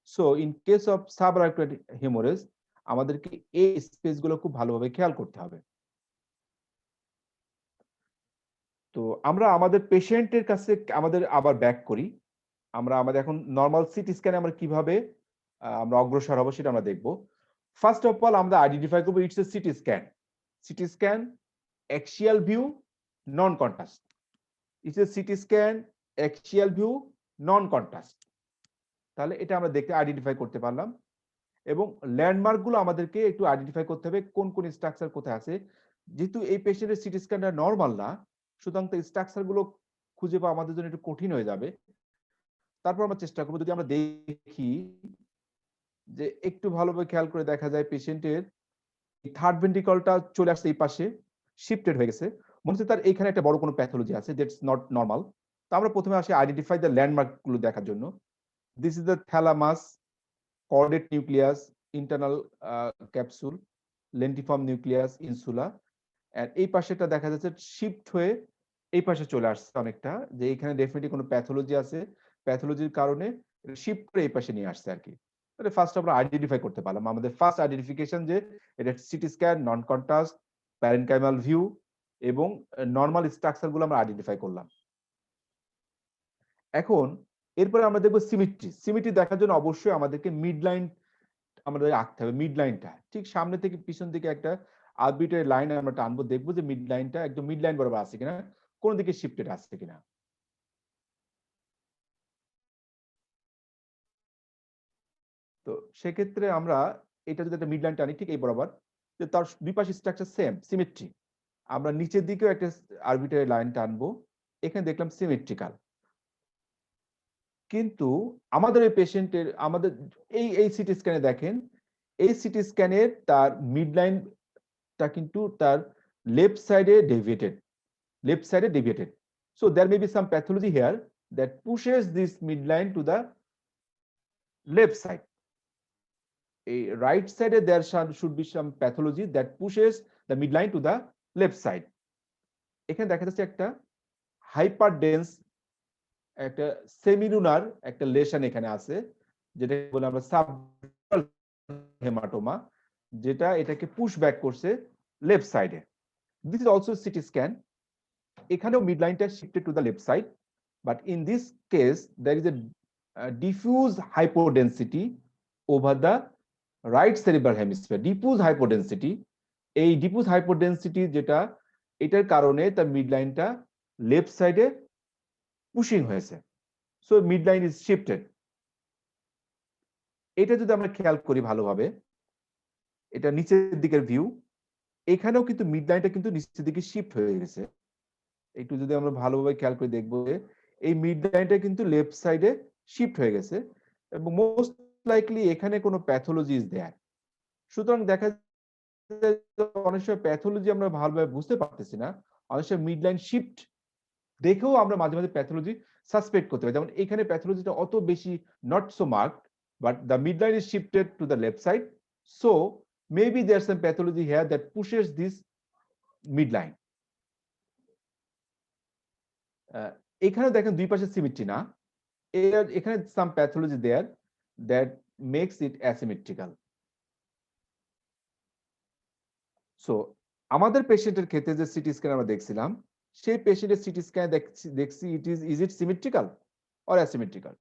So in case of subarachnoid hemorrhage, আমাদেরকে এই space গুলো খুব ভালোভাবে খেয়াল করতে হবে। তো আমরা আমাদের পেশেন্টের কাছে আমাদের আবার ব্যাক করি। আমরা আমাদের এখন নরমাল সিটি স্ক্যানে আমরা কিভাবে আমরা অগ্রসর হব সেটা আমরা দেখব। ফার্স্ট অফ অল আমরা আইডেন্টিফাই করব it's a CT scan. CT scan axial view non contrast. It's a CT scan axial view non contrast. তাহলে এটা আমরা দেখতে আইডেন্টিফাই করতে পারলাম। এবং ল্যান্ডমার্ক গুলো আমাদেরকে একটু আইডেন্টিফাই করতে হবে কোন কোন স্ট্রাকচার কোথায় আছে। যেহেতু এই পেশেন্টের সিটি স্ক্যানটা নরমাল না, সুতরাং স্ট্রাকচার গুলো খুঁজে পাওয়া আমাদের জন্য একটু কঠিন হয়ে যাবে। তারপর আমরা চেষ্টা করবো, যদি আমরা দেখি যে একটু ভালোভাবে খেয়াল করে দেখা যায় পেশেন্টের থার্ড ভেন্ট্রিকলটা চলে আসছে এই পাশে, শিফটেড হয়ে গেছে, মনে হচ্ছে তার এখানে একটা বড় কোনো প্যাথোলজি আছে, দ্যাটস নট নরমাল। তো আমরা প্রথমে আসি আইডেন্টিফাই দ্য ল্যান্ডমার্ক গুলো দেখার জন্য। This is the thalamus, caudate nucleus, internal capsule, lentiform nucleus, insula. And এই পাশেটা দেখা যাচ্ছে শিফট হয়ে এই পাশে চলে আসছে অনেকটা, যে এখানে ডেফিনেটলি কোনো প্যাথোলজি আছে, প্যাথোলজির কারণে শিফট করে এই পাশে নিয়ে আসছে আর কি। তাহলে ফার্স্ট আমরা আইডেন্টিফাই করতে পারলাম, আমাদের ফার্স্ট আইডেন্টিফিকেশন যে এটা সিটি স্ক্যান, নন কন্ট্রাস্ট, প্যারেনকাইমাল ভিউ এবং নরমাল স্ট্রাকচার গুলো আমরা আইডেন্টিফাই করলাম। এখন এরপরে আমরা দেখবো সিমেট্রি। সিমেট্রি দেখার জন্য অবশ্যই আমাদেরকে মিড লাইন আমাদের আঁকতে হবে। মিড লাইনটা ঠিক সামনে থেকে পিছন দিকে একটা আরবিট্রারি লাইন আমরা টানবো, দেখবো যে মিড লাইনটা একদম মিড লাইন বরাবর আছে কিনা, কোন দিকে শিফটেড আছে কিনা। তো সেক্ষেত্রে আমরা এটা যদি একটা মিড লাইন টানি ঠিক এই বরাবর, যে তার দুই পাশে স্ট্রাকচার সেম, সিমেট্রি, আমরা নিচের দিকেও একটা আরবিট্রারি লাইন টানবো, এখানে দেখলাম সিমেট্রিক্যাল। কিন্তু আমাদের এই পেশেন্টের আমাদের এই সিটি স্ক্যানে দেখেন, এই সিটি স্ক্যানের তার মিড লাইনটা কিন্তু তার লেফট সাইডে deviated. So there may be some pathology here that pushes this midline to the left side. A right side there should be some pathology that pushes the midline to the left side. এখানে দেখা যাচ্ছে একটা hyperdense একটা semilunar একটা lesson এখানে আছে, যেটা বলে আমরা সাবডুরাল হেমাটোমা, যেটা এটাকে পুশ ব্যাক করছে লেফট সাইডে। This is also CT scan. এখানেও মিডলাইনটা shifted to the left side, but in this case there is a diffuse hypodensity over the right cerebral hemisphere. Diffuse hypodensity, এই diffuse hypodensity যেটা, এটার কারণে তার মিডলাইনটা left সাইডে পুশিং হয়েছে, সো মিডলাইন ইজ শিফটেড। এটা যদি আমরা খেয়াল করি ভালোভাবে, এটা নিচের দিকের ভিউ, এখানেও কিন্তু মিডলাইনটা কিন্তু নিচের দিকে শিফট হয়ে গেছে। একটু যদি আমরা ভালোভাবে খেয়াল করে দেখবো, এই মিডলাইনটা কিন্তু লেফট সাইডে শিফট হয়ে গেছে এবং মোস্ট লাইকলি এখানে কোনো প্যাথোলজি ইজ দেয়ার। সুতরাং দেখা যায় অনেক সময় প্যাথোলজি আমরা ভালোভাবে বুঝতে পারতেছি না, অনেক সময় মিডলাইন শিফট দেখেও আমরা মাঝে মাঝে প্যাথোলজি সাসপেক্ট করতে পারি। যেমন এখানে প্যাথোলজিটা অত বেশি not so marked, but the midline is shifted to the left side, so maybe there some pathology here that pushes this midline. এখানে দেখেন দুই পাশে সিমেট্রি না, এখানে some pathology there that makes it asymmetrical. So আমাদের পেশেন্টের ক্ষেত্রে যে সিটি স্ক্যান আমরা দেখছিলাম, সেই পেশেন্টের সিটি স্ক্যান দেখছি is it symmetrical or asymmetrical?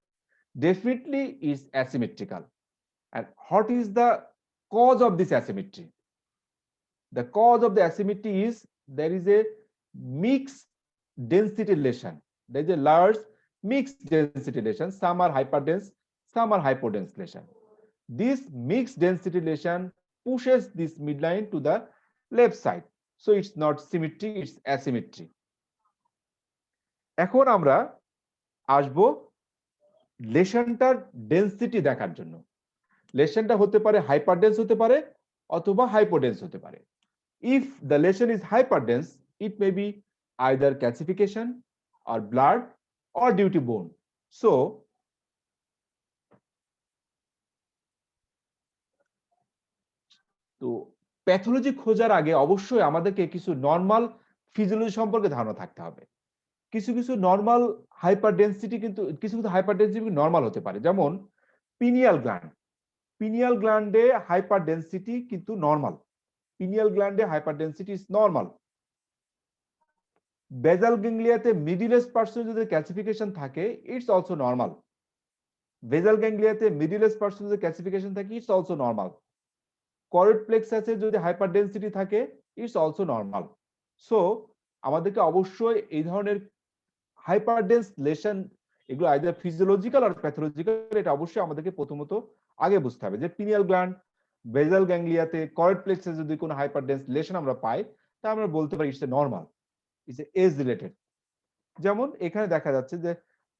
Definitely is asymmetrical. And what is the cause of this asymmetry? The cause of the asymmetry is there is a mixed density lesion. There is a large mixed density lesion. Some are hyperdense, some are hypodense lesion. This mixed density lesion pushes this midline to the left side. So it's not symmetry, it's asymmetry. এখন আমরা আসবো লেশনটার density দেখার জন্য। লেশনটা হতে পারে hyperdense হতে পারে অথবা হাইপোডেন্স হতে পারে। If the lesion is hyperdense, it may be either calcification or blood or due to bone. So তো প্যাথোলজি খোঁজার আগে অবশ্যই আমাদেরকে কিছু নরমাল ফিজিওলজি সম্পর্কে ধারণা থাকতে হবে। কিছু কিছু নরমাল হাইপারডেন্সিটি কিন্তু কিছু কিছু হাইপারডেন্সিটি নরমাল হতে পারে, যেমন পিনিয়াল গ্ল্যান্ড। পিনিয়াল গ্ল্যান্ডে হাইপারডেন্সিটি কিন্তু নরমাল। পিনিয়াল গ্ল্যান্ডে হাইপারডেন্সিটি ইজ নরমাল। বেজাল গ্যাংলিয়াতে মিডিলেস পার্সেন্টেজের ক্যালসিফিকেশন থাকে, ইটস অলসো নরমাল। বেজাল গ্যাংলিয়াতে মিডিলেস পার্সেন্টেজের ক্যালসিফিকেশন থাকে, ইটস অলসো নরমাল। করেড প্লেক্সাসে যদি হাইপারডেন্সিটি থাকে, ইটস অলসো নরমাল। সো আমাদেরকে অবশ্যই এই ধরনের হাইপারডেন্স লেশন, এগুলো আইদার ফিজিওলজিক্যাল আর প্যাথোলজিক্যাল, এটা অবশ্যই আমাদেরকে প্রথমত আগে বুঝতে হবে যে পিনিয়াল গ্ল্যান্ড, বেজাল গ্যাংলিয়াতে, করেড প্লেক্সাসে যদি কোনো হাইপারডেন্স লেশন আমরা পাই, তা আমরা বলতে পারি it's a normal, it's age related. যেমন এখানে দেখা যাচ্ছে যে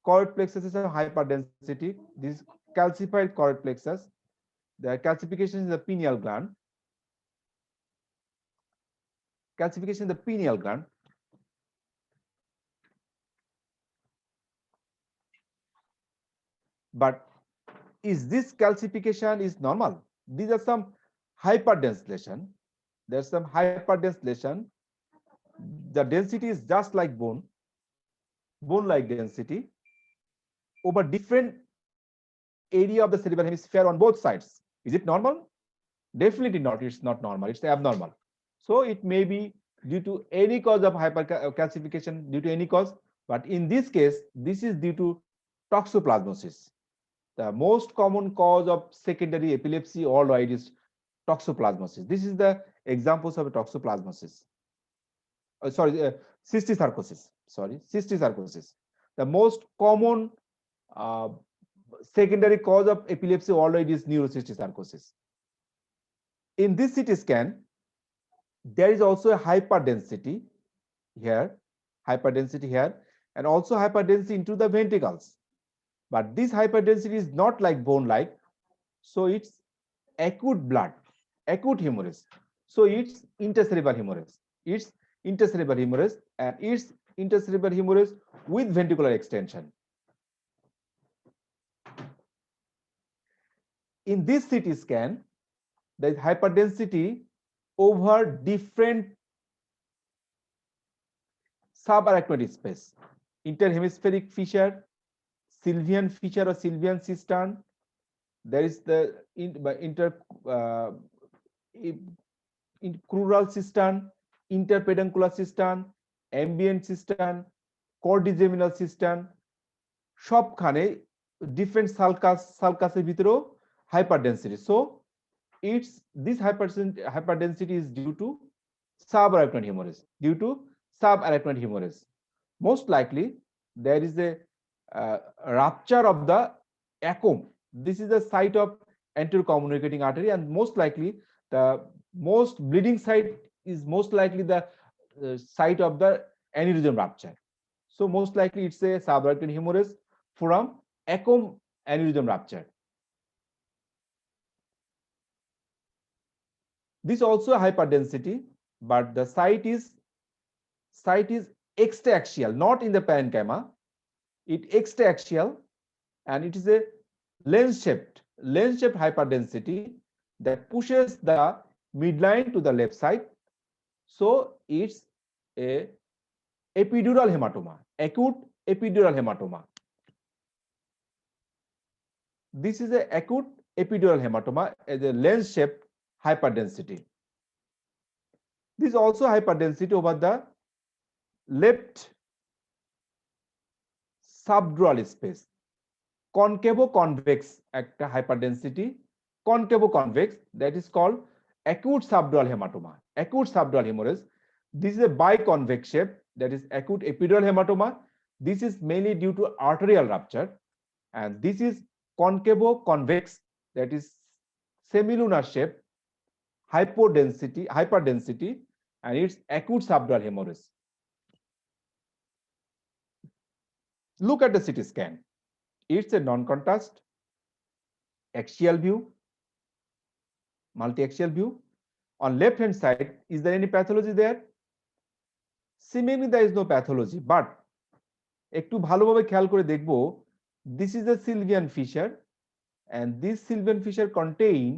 choroid plexus is hyperdensity, this calcified choroid plexus, the calcification in the pineal gland, calcification in the pineal gland. But is this calcification is normal? These are some hyperdense lesion. There's some hyperdense lesion. The density is just like bone, bone-like density over different area of the cerebral hemisphere on both sides. Is it normal? Definitely not. It's not normal. It's abnormal. So it may be due to any cause of hypercalcification, due to any cause. But in this case, this is due to toxoplasmosis. The most common cause of secondary epilepsy worldwide is toxoplasmosis. This is the examples of toxoplasmosis. Cysticercosis. Cysticercosis. The most common secondary cause of epilepsy worldwide is neurocysticercosis. In this CT scan, there is also a hyperdensity here, and also hyperdensity into the ventricles. But this hyperdensity is not like bone-like, so it's acute blood, acute hemorrhage. So it's intercerebral hemorrhage. It's intercerebral hemorrhage, and it's intercerebral hemorrhage with ventricular extension. In this CT scan, there is hyperdensity over different subarachnoid space, interhemispheric fissure, Sylvian fissure or Sylvian cistern. There is the crural cistern, interpeduncular cistern, ambient cistern, cordyceminal cistern. সবখানে different sulcus ভিতরেও hyperdensity. So it's this hyperdensity is due to subarachnoid hemorrhage. Most likely there is a rupture of the ACOM. This is the site of anterior communicating artery, and most likely the most bleeding site is most likely the site of the aneurysm rupture. So most likely it's a subarachnoid hemorrhage from ACOM aneurysm rupture. This also hyperdensity, but the site is extraaxial, not in the parenchyma. It extraaxial, and it is a lens-shaped hyperdensity that pushes the midline to the left side. So it's a epidural hematoma, acute epidural hematoma. This is a acute epidural hematoma as a lens-shaped hyperdensity. This is also hyperdensity over the left subdural space. Concavo-convex একটা hyperdensity, concavo-convex, that is called acute subdural hematoma, acute subdural hemorrhage. This is a biconvex shape, that is acute epidural hematoma. This is mainly due to arterial rupture, and this is concavo-convex, that is semilunar shape, hyperdensity, and it's acute subdural hemorrhage. Look at the CT scan. It's a non-contrast axial view, multi-axial view. On left hand side, is there any pathology there? Seemingly there is no pathology, but একটু ভালোভাবে খেয়াল করে দেখব, this is a sylvian fissure, and this sylvian fissure contain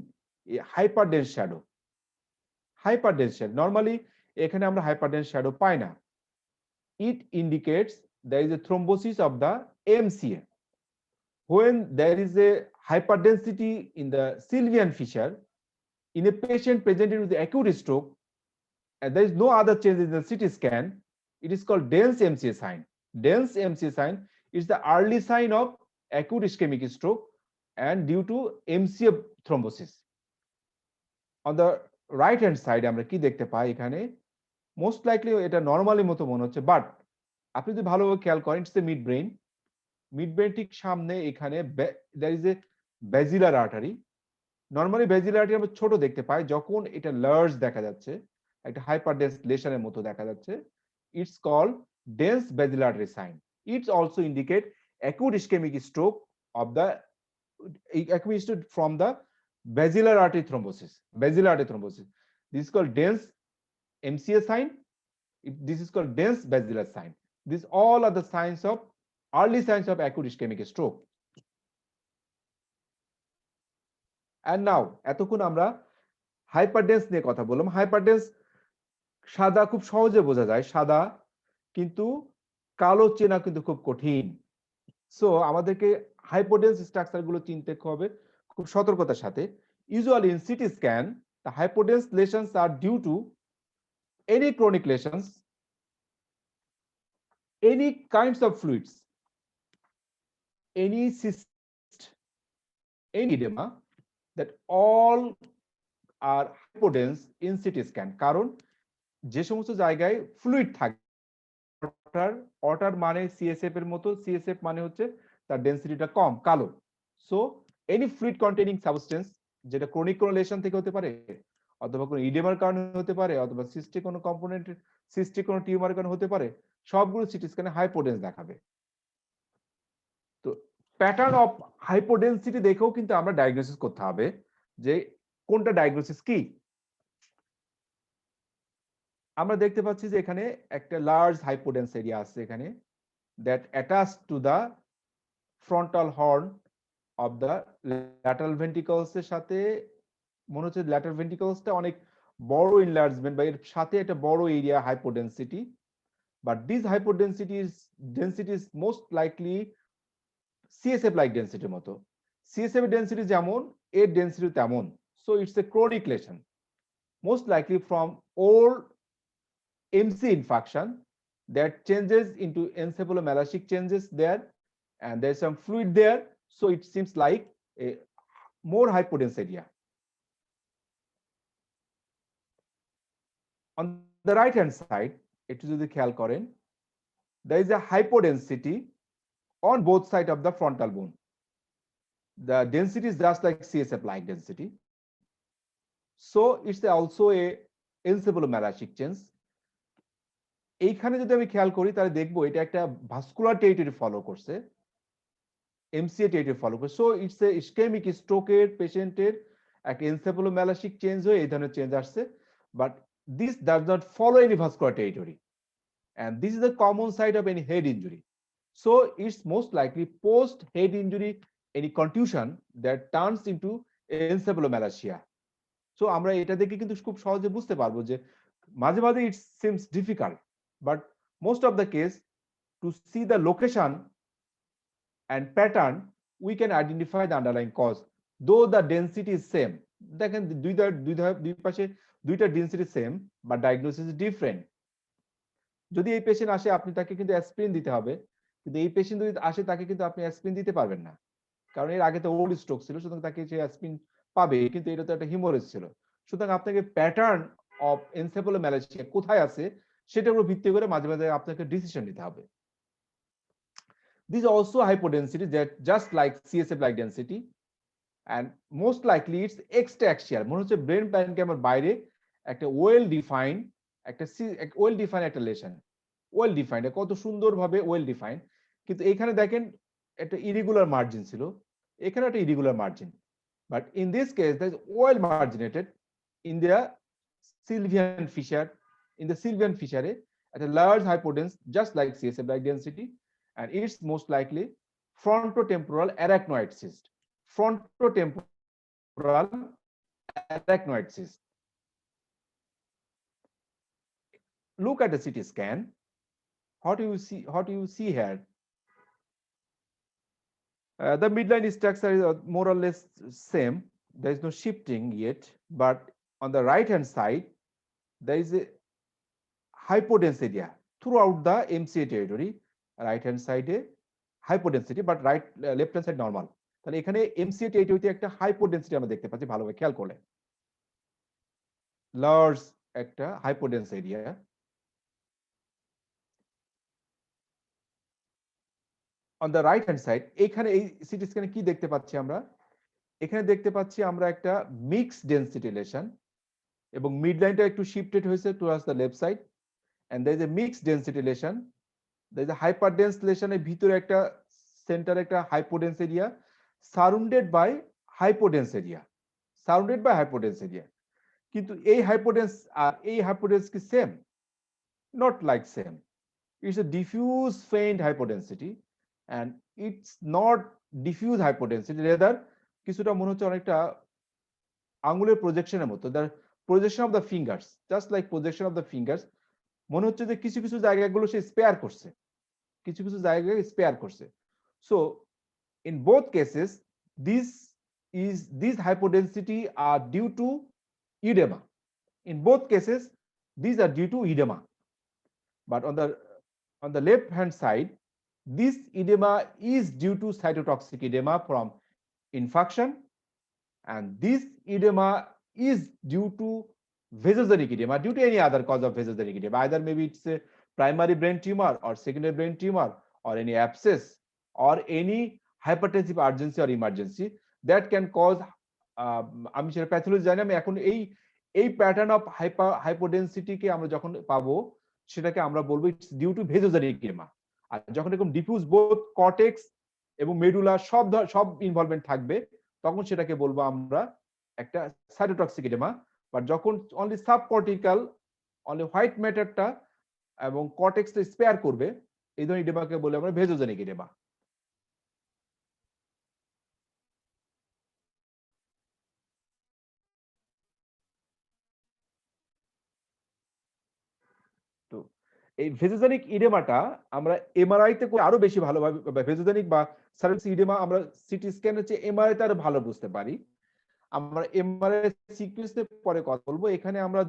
a hyperdense shadow. Hyperdense shadow. Normally এখানে আমরা hyperdense shadow পাই না. It indicates there is a thrombosis of the MCA. When there is a hyperdensity in the sylvian fissure in a patient presented with acute stroke, and there is no other change in the CT scan, it is called dense MCA sign. Dense MCA sign is the early sign of acute ischemic stroke and due to MCA thrombosis. On the right hand side আমরা কি দেখতে পাই এখানে, most likely এটা normally মতো মনে হচ্ছে, but আপনি যদি ভালোভাবে খেয়াল করেন, ইটস এ মিড ব্রেন ঠিক সামনে এখানে there is a basilar artery. Normally basilar artery আমরা ছোট দেখতে পাই, যখন এটা লার্জ দেখা যাচ্ছে, একটা হাইপারডেন্স লেশনের মতো দেখা যাচ্ছে, it's called dense basilar artery sign. It also indicate acute ischemic stroke of the acute stroke from the basilar artery thrombosis. Basilar artery thrombosis. This is called dense MCA sign. This is called dense basilar sign. These all are the signs of early signs of acute ischemic stroke. And now এতক্ষণ আমরা hyperdense নিয়ে কথা বললাম। Hyperdense সাদা খুব সহজে বোঝা যায়, সাদা, কিন্তু কালো চেনা কিন্তু খুব কঠিন। সো আমাদেরকে হাইপোডেন্স স্ট্রাকচার গুলো চিনতে হবে খুব সতর্কতার সাথে। Usually in CT scan, the hypodense lesions are due to any chronic lesions, any kinds of fluids, any cyst, any edema, that all are hypodense in CT scan. কারণ যে সমস্ত জায়গায় ফ্লুইড থাকে, অটার মানে সিএসএফ এর মতো, সিএসএফ মানে হচ্ছে তার ডেনসিটিটা কম, কালো। So any fluid containing substance, যেটা ক্রনিক কোনো লেশন থেকে হতে পারে, অথবা কোনো ইডেমার কারণে হতে পারে, অথবা সিস্টিক কোনো কম্পোনেন্ট, সিস্টিক কোনো টিউমার কারণে হতে পারে, সবগুলো সিটি স্ক্যানে হাইপোডেন্স দেখাবে। তো প্যাটার্ন অফ হাইপোডেন্সিটি দেখেও কিন্তু আমরা ডায়াগনোসিস করতে হবে যে কোনটা ডায়াগনোসিস কি। আমরা দেখতে পাচ্ছি যে এখানে একটা লার্জ হাইপোডেন্স এরিয়া আছে এখানে, that attach to the frontal horn of the lateral ventricles এর সাথে, মনে হচ্ছে ল্যাটারাল ভেন্ট্রিকলসটা অনেক বড় ইনলার্জমেন্ট বা এর সাথে একটা বড় area hypodensity, but this density is most likely CSF like ডেন্সিটির মতো। সিএসএফ এর ডেন্সিটি যেমন, এর ডেন্সিটি তেমন। So it's a chronic lesion, most likely from old MC infarction that changes into encephalomalacic changes there, and there's some fluid there, so it seems like a more hypodense area. On the right hand side, একটু যদি খেয়াল করেন, there is a hypodensity on both sides of the frontal bone. The density is just like CSF like density, so it's also a encephalomalacic change. এইখানে যদি আমি খেয়াল করি তাহলে দেখবো এটা একটা ভাস্কুলার টেরিটরি ফলো করছে, এমসিএ টেরিটরি ফলো করছে। সো ইটস এ ইসকেমিক স্ট্রোকের পেশেন্টের একটা এনসেফালোম্যালাসিক চেঞ্জ হয়ে এই ধরনের চেঞ্জ আসছে, but this does not follow any vascular territory, and this is the common site of any head injury. So it's most likely post head injury any contusion that turns into encephalomalacia. So আমরা এটা দেখে কিন্তু খুব সহজে বুঝতে পারবো যে মাঝে মাঝে it seems difficult, but most of the case, to see the location and pattern, we can identify the underlying cause, though the density is same. দেখেন দুই পাশে দুইটা density same, but diagnosis is different. যদি এই patient আসে আপনি তাকে কিন্তু অ্যাসপিরিন দিতে হবে, কিন্তু এই পেশেন্ট যদি আসে তাকে কিন্তু আপনি অ্যাসপিরিন দিতে পারবেন না, কারণ এর আগে তো ওল্ড স্ট্রোক ছিল, সুতরাং তাকে সে অ্যাসপিরিন পাবে, কিন্তু এটা তো একটা হিমোরেজ ছিল। সুতরাং আপনাকে প্যাটার্ন অফ এনসেফালোম্যালাসিয়া কোথায় আছে সেটার উপর ভিত্তি করে মাঝে মাঝে আপনাকে ডিসিশন নিতে হবে। This is also hypodensity, that just like CSF like density, and most likely it's extraaxial. মনে হচ্ছে ব্রেন প্যারেনকিমার বাইরে একটা ওয়েল ডিফাইন্ড একটা লেশন, ওয়েল ডিফাইন্ড, কত সুন্দরভাবে ওয়েল ডিফাইন্ড। কিন্তু এখানে দেখেন একটা ইরেগুলার মার্জিন ছিল, এখানে একটা irregular margin, but in this case that is well marginated in the Sylvian fissure. In the Sylvian ফিশারে একটা large hypodense just like CSF like density, and it's most likely frontotemporal arachnoid cyst. Frontotemporal arachnoid cyst. Look at the CT scan. What do you see? What do you see here? The midline structure is more or less same. There is no shifting yet, but on the right hand side, there is a hypodense area throughout the MCA territory. Right hand side hypodensity, but left hand side normal. তাহলে এখানে MCA টেরিটরিতে একটা হাইপোডেন্সিটি আমরা দেখতে পাচ্ছি ভালোভাবে খেয়াল করলে, large একটা hypodense area. On the right hand side এখানে এই সিটি স্ক্যানে কি দেখতে পাচ্ছি আমরা? এখানে দেখতে পাচ্ছি আমরা একটা মিক্সড ডেনসিটি লেশন, এবং মিড লাইনটা একটু শিফটেড হয়েছে towards the left side, and there is a mixed density lesion. There is a hyperdense লেশনের ভিতরে একটা সেন্টারে একটা hypodense area surrounded by hypodense area, surrounded by hypodense area. কিন্তু এই হাইপোডেন্স আর এই হাইপোডেন্স কি same? Not like same. It's a diffuse faint hypodensity, and it's not diffuse hypodensity, rather কিছুটা মনে হচ্ছে অনেকটা আঙ্গুলের প্রজেকশনের মতো, the projection of the fingers, just like projection of the fingers, মনে হচ্ছে যে কিছু কিছু জায়গাগুলো সে স্পেয়ার করছে, কিছু কিছু জায়গায় স্পেয়ার করছে। So in both cases these hypodensity are due to edema. In both cases these are due to edema, but on the left hand side this edema is due to cytotoxic edema from infarction, and this edema is due to vasogenic edema, due to any other cause of vasogenic edema. Either maybe it's a primary brain tumor or secondary brain tumor or any abscess or any hypertensive urgency or emergency that can cause আমি সেটা pathology জানি, আমি এখন এই pattern of হাইপোডেন্সিটি কে আমরা যখন পাবো সেটাকে আমরা বলবো ইটস ডিউ টু ভেজোজেনিক এডিমা। আর যখন এরকম ডিফিউজ বোথ কর্টেক্স এবং মেডুলা সব ইনভলভমেন্ট থাকবে তখন সেটাকে বলবো আমরা একটা সাইটোটক্সিক এডিমা। বাট যখন অনলি সাবকর্টিক্যাল, অনলি হোয়াইট ম্যাটারটা এবং কর্টেক্সটা স্পেয়ার করবে, এই ধরনের এডিমাকে বলে আমরা ভেজোজেনিক এডিমা। তো এই ভেজোজেনিক ইডেমাটা আমরা এমআরআই তে আরো বেশি ভালোভাবে, ভেজোজেনিক বা সাইটোটক্সিক ইডেমা আমরা সিটি স্ক্যান হচ্ছে এমআরআই তে আরো ভালো বুঝতে পারি। আমরা এমআরআই সিকোয়েন্স এর পরে কথা বলবো। এখানে আমরা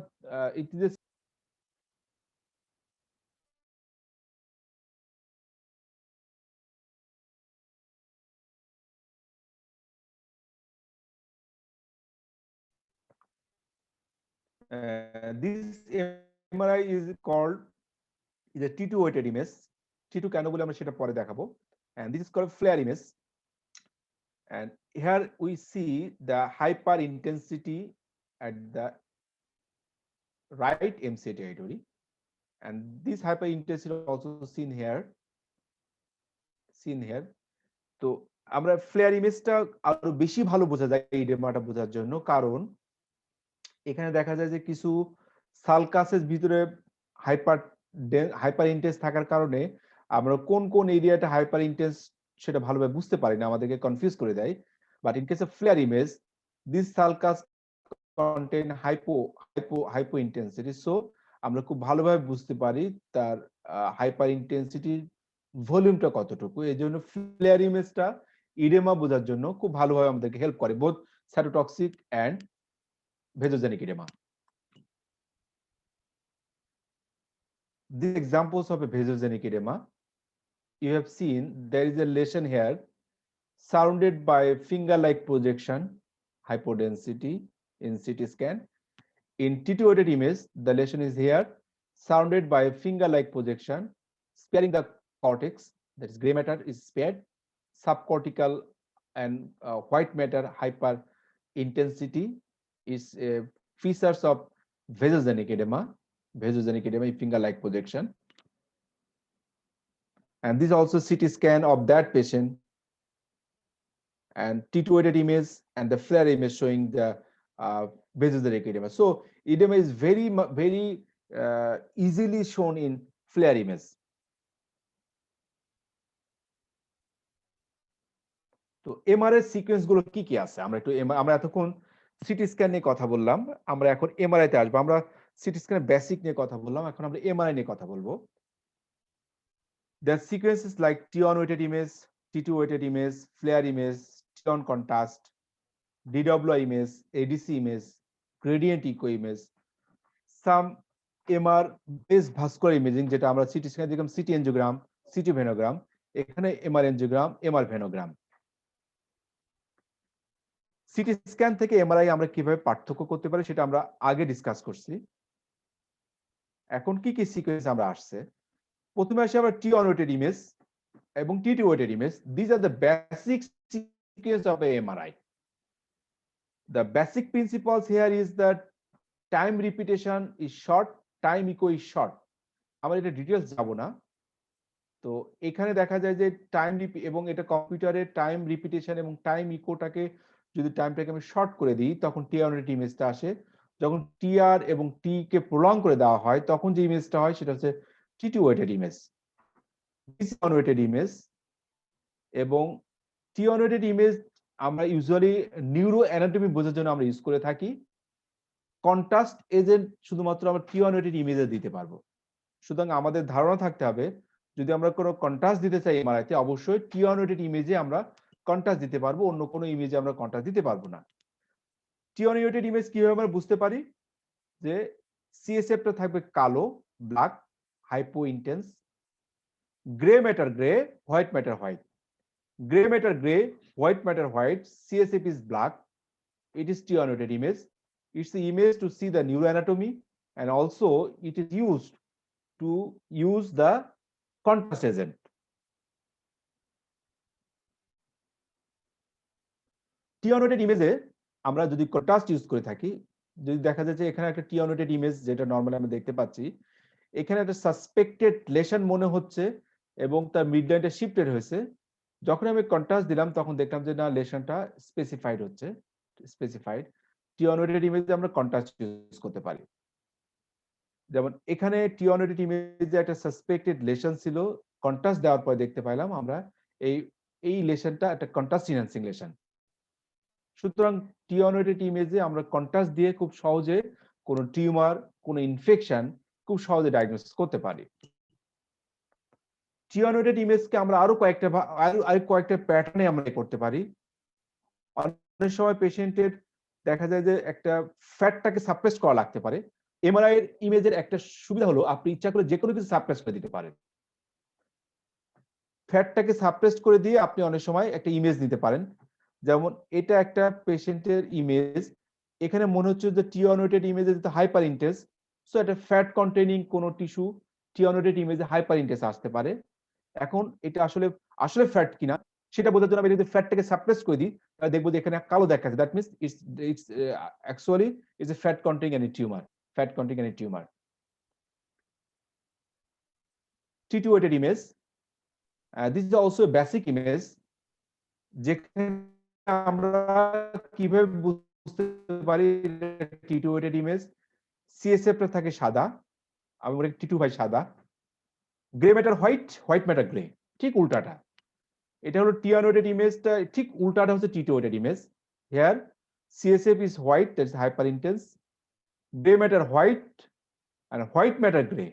this MRI is called is a T2 weighted image. T2 কেন বলে আমরা সেটা পরে দেখাবো। And this is called flare image. And here we see the hyper intensity at the right MCA territory, and this hyper intensity also seen here. তো আমরা flair ইমেজটা আরো বেশি ভালো বোঝা যায় এই ইডেমাটা বোঝার জন্য, কারণ এখানে দেখা যায় যে কিছু সালকাসের ভিতরে হাইপার ইন্টেন্স থাকার কারণে আমরা কোন কোন এরিয়াটা হাইপার ইন্টেন্স সেটা ভালোভাবে বুঝতে পারি না, আমাদেরকে কনফিউজ করে দেয়। But in case of FLAIR image this sulcus contain hypo intensity, so আমরা খুব ভালোভাবে বুঝতে পারি তার হাইপার ইন্টেন্সিটির ভলিউমটা কতটুকু। এই জন্য ফ্লেয়ার ইমেজটা ইডেমা বোঝার জন্য খুব ভালোভাবে আমাদেরকে হেল্প করে, both cytotoxic and vasogenic edema. These examples of a vasogenic edema, you have seen there is a lesion here surrounded by finger-like projection, hypodensity in CT scan. In T2 weighted image, the lesion is here surrounded by finger-like projection, sparing the cortex. that is gray matter is spared. Subcortical and white matter hyper intensity is features of vasogenic edema, finger-like projection. And this also CT scan of that patient and T2 weighted image and the FLAIR image showing the vasogenic edema. So edema is very easily shown in FLAIR image. তো MRI sequence গুলো কি কি আছে আমরা এতক্ষণ CT scan নিয়ে কথা বললাম, আমরা এখন এমআরআই তে আসবো। আমরা সিটি স্ক্যানের বেসিক নিয়ে কথা বললাম, এখন আমরা এমআরআই নিয়ে কথা বলবো। The sequences like T1 weighted image, T2 weighted image, FLAIR image, T1 contrast, DWI image, ADC image, gradient echo image, some MR based vascular imaging যেটা আমরা সিটি স্ক্যানে দেখলাম, সিটি এনজিওগ্রাম, সিটি ভেনোগ্রাম, এখানে MR angiogram, MR venogram. CT scan থেকে MRI আমরা কিভাবে পার্থক্য করতে পারি সেটা আমরা আগে ডিসকাস করছি। এখন কি কি সিকোয়েন্স আমরা আসছে, প্রথমে আসে আমরা T1 weighted image এবং T2 weighted image. These are the basic sequence of a MRI. The basic principles here is that time repetition is short, time echo is short. আমরা এটা ডিটেইলস যাব না। তো এখানে দেখা যায় যে টাইম এবং এটা কম্পিউটারের টাইম রিপিটেশন এবং টাইম ইকোটাকে যদি টাইমটাকে আমি শর্ট করে দিই তখন T1 weighted ইমেজটা আসে। যখন টিআর এবং টি কে প্রলং করে দেওয়া হয় তখন যে ইমেজটা হয় সেটা হচ্ছে T2 weighted image. T1 weighted image এবং T1 weighted ইমেজ আমরা ইউজুয়ালি নিউরো অ্যানাটমি বোঝার জন্য আমরা ইউজ করে থাকি। কন্ট্রাস্ট এজেন্ট শুধুমাত্র আমরা T1 weighted ইমেজে দিতে পারবো। সুতরাং আমাদের ধারণা থাকতে হবে যদি আমরা কোনো কন্ট্রাস্ট দিতে চাই এমআরআইতে অবশ্যই T1 weighted ইমেজে আমরা কন্ট্রাস্ট দিতে পারবো, অন্য কোনো ইমেজে আমরা কন্ট্রাস্ট দিতে পারবো না। T1 weighted ইমেজ কিভাবে আমরা বুঝতে পারি যে সিএসএফটা থাকবে কালো, black, hypo intense, grey matter grey, white matter white. Gray matter gray, white matter white, CSF is black. It is T1 weighted image. It's the image to see the neuroanatomy and also it is used to use the contrast agent. T1 weighted image আমরা যদি contrast use করে থাকি, যদি দেখা যায় যে এখানে একটা T1 weighted ইমেজ যেটা নরমালি আমরা দেখতে পাচ্ছি, এখানে একটা সাসপেক্টেড লেশন মনে হচ্ছে এবং তার মিডলাইনটা শিফটেড হয়েছে। যখন আমি কন্ট্রাস্ট দিলাম তখন দেখলাম যে না লেশনটা স্পেসিফাইড হচ্ছে, স্পেসিফাইড। T1 weighted ইমেজে আমরা কন্ট্রাস্ট ইউজ করতে পারি। যেমন এখানে T1 weighted ইমেজে একটা সাসপেক্টেড লেশন ছিল, কন্ট্রাস্ট দেওয়ার পর দেখতে পাইলাম আমরা এই লেশনটা একটা কন্ট্রাস্ট ইনহ্যান্সিং লেশন। সুতরাং T1 weighted ইমেজে আমরা কন্ট্রাস্ট দিয়ে খুব সহজে কোনো টিউমার, কোনো ইনফেকশন খুব সহজে ডায়াগনোসিস করতে পারি। T1 weighted ইমেজকে আমরা আরো কয়েকটা প্যাটার্নে আমরা করতে পারি। অনেক সময় পেশেন্টের দেখা যায় যে একটা ফ্যাটটাকে সাপ্রেস করা লাগতে পারে। এমআরআই এর ইমেজের একটা সুবিধা হলো আপনি ইচ্ছা করে যে কোনো কিছু সাপ্রেস করে দিতে পারেন। ফ্যাটটাকে সাপ্রেস করে দিয়ে আপনি অনেক সময় একটা ইমেজ নিতে পারেন। যেমন এটা একটা পেশেন্টের ইমেজ, এখানে মনে হচ্ছে যে T1 weighted ইমেজে যেটা হাইপার ইন্টেন্স, সো একটা ফ্যাট কন্টেইনিং কোনো টিস্যু T1 weighted ইমেজে হাইপার ইন্টেন্স আসতে পারে। এখন এটা আসলে ফ্যাট কিনা সেটা বোঝার জন্য আমি যদি ফ্যাটটাকে সাপ্রেস করে দিই তাহলে দেখবো যে এখানে কালো দেখাচ্ছে, that means it's actually it's a fat containing any tumour, fat containing any tumour. T2 weighted image, this is also a basic image যেখানে আমরা কিভাবে বুঝতে পারি T2 weighted image, সিএসএফটা থাকে সাদা, আমি বলি T2 বাই সাদা, grey matter white, white matter grey, ঠিক উল্টাটা। এটা হলো T1 weighted ইমেজটা, ঠিক উল্টাটা হচ্ছে T2 weighted image. Here CSF is white, that is hyper intense, gray matter white and white matter gray,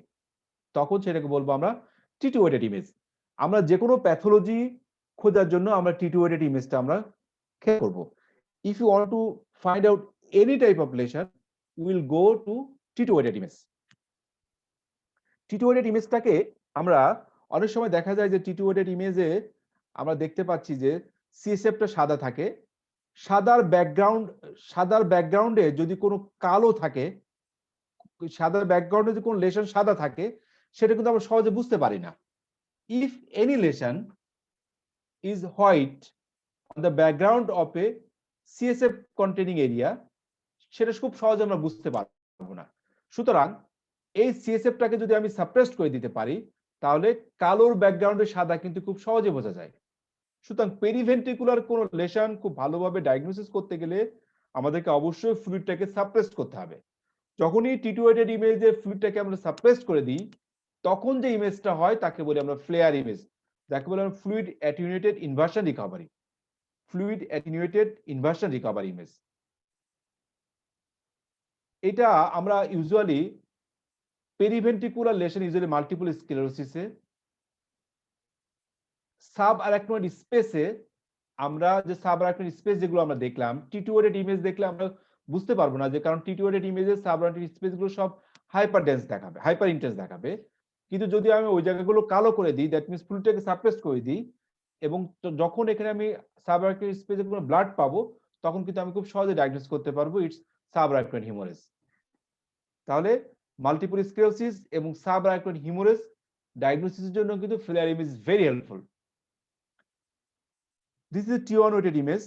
তখন সেটাকে বলবো আমরা T2 weighted ইমেজ। আমরা যে কোনো প্যাথোলজি খোঁজার জন্য আমরা T2 weighted ইমেজটা আমরা খেয়াল করব। If you want to find out any type of lesion, we will go to T2 weighted image. T2 weighted ইমেজটাকে আমরা অনেক সময় দেখা যায় যে T2 weighted ইমেজে আমরা দেখতে পাচ্ছি যে সিএসএফটা সাদা থাকে, সাদার ব্যাকগ্রাউন্ডে যদি কোনো কালো থাকে, সাদার ব্যাকগ্রাউন্ডে যদি কোনো লেশন সাদা থাকে সেটা কিন্তু আমরা সহজে বুঝতে পারি না। if any lesion is white on the background of a CSF containing area, সেটা খুব সহজে আমরা বুঝতে পারবো না। সুতরাং এই সিএসএফটাকে যদি আমি সাপ্রেসড করে দিতে পারি, তাহলে কালোর ব্যাকগ্রাউন্ডে সাদা কিন্তু খুব সহজে বোঝা যায়। সুতরাং পেরিভেন্ট্রিকুলার কোন লেশন খুব ভালোভাবে ডায়াগনোসিস করতে গেলে আমাদেরকে অবশ্যই ফ্লুইডটাকে সাপ্রেসড করতে হবে। যখনই টিটুয়েটেড ইমেজে ফ্লুইডটাকে আমরা সাপ্রেসড করে দিই, তখন যে ইমেজটা হয় তাকে বলি আমরা ফ্লেয়ার ইমেজ, যাকে বলে আমরা fluid attenuated inversion recovery, fluid attenuated inversion recovery image. এটা আমরা usually periventricular lesion, usually multiple স্ক্লেরোসিসে, সাব আরাকনয়েড স্পেসে, আমরা যে সাব আরাকনয়েড স্পেস যেগুলো আমরা দেখলাম, টিটুয়েটেড ইমেজ দেখলে আমরা বুঝতে পারবো না, যে কারণ টিটুয়েটেড ইমেজে সাব আরাকনয়েড স্পেসগুলো সব হাইপার ডেন্স দেখাবে, হাইপার ইন্টেন্স দেখাবে। কিন্তু যদি আমি ওই জায়গাগুলো কালো করে দিই, দ্যাট মিনস ফ্লুইডটাকে সাপ্রেস করে দিই, এবং যখন এখানে আমি সাব আরাকনয়েড স্পেসে কোনো ব্লাড পাবো, তখন কিন্তু আমি খুব সহজে ডায়াগনোস করতে পারবো ইটস সাব আরাকনয়েড হিমোরেজ। তাহলে মাল্টিপল স্ক্লেরোসিস এবং সাব আরাকনয়েড হিমোরেজ ডায়াগনোসিসের জন্য কিন্তু FLAIR image very helpful. This is a T1 weighted image,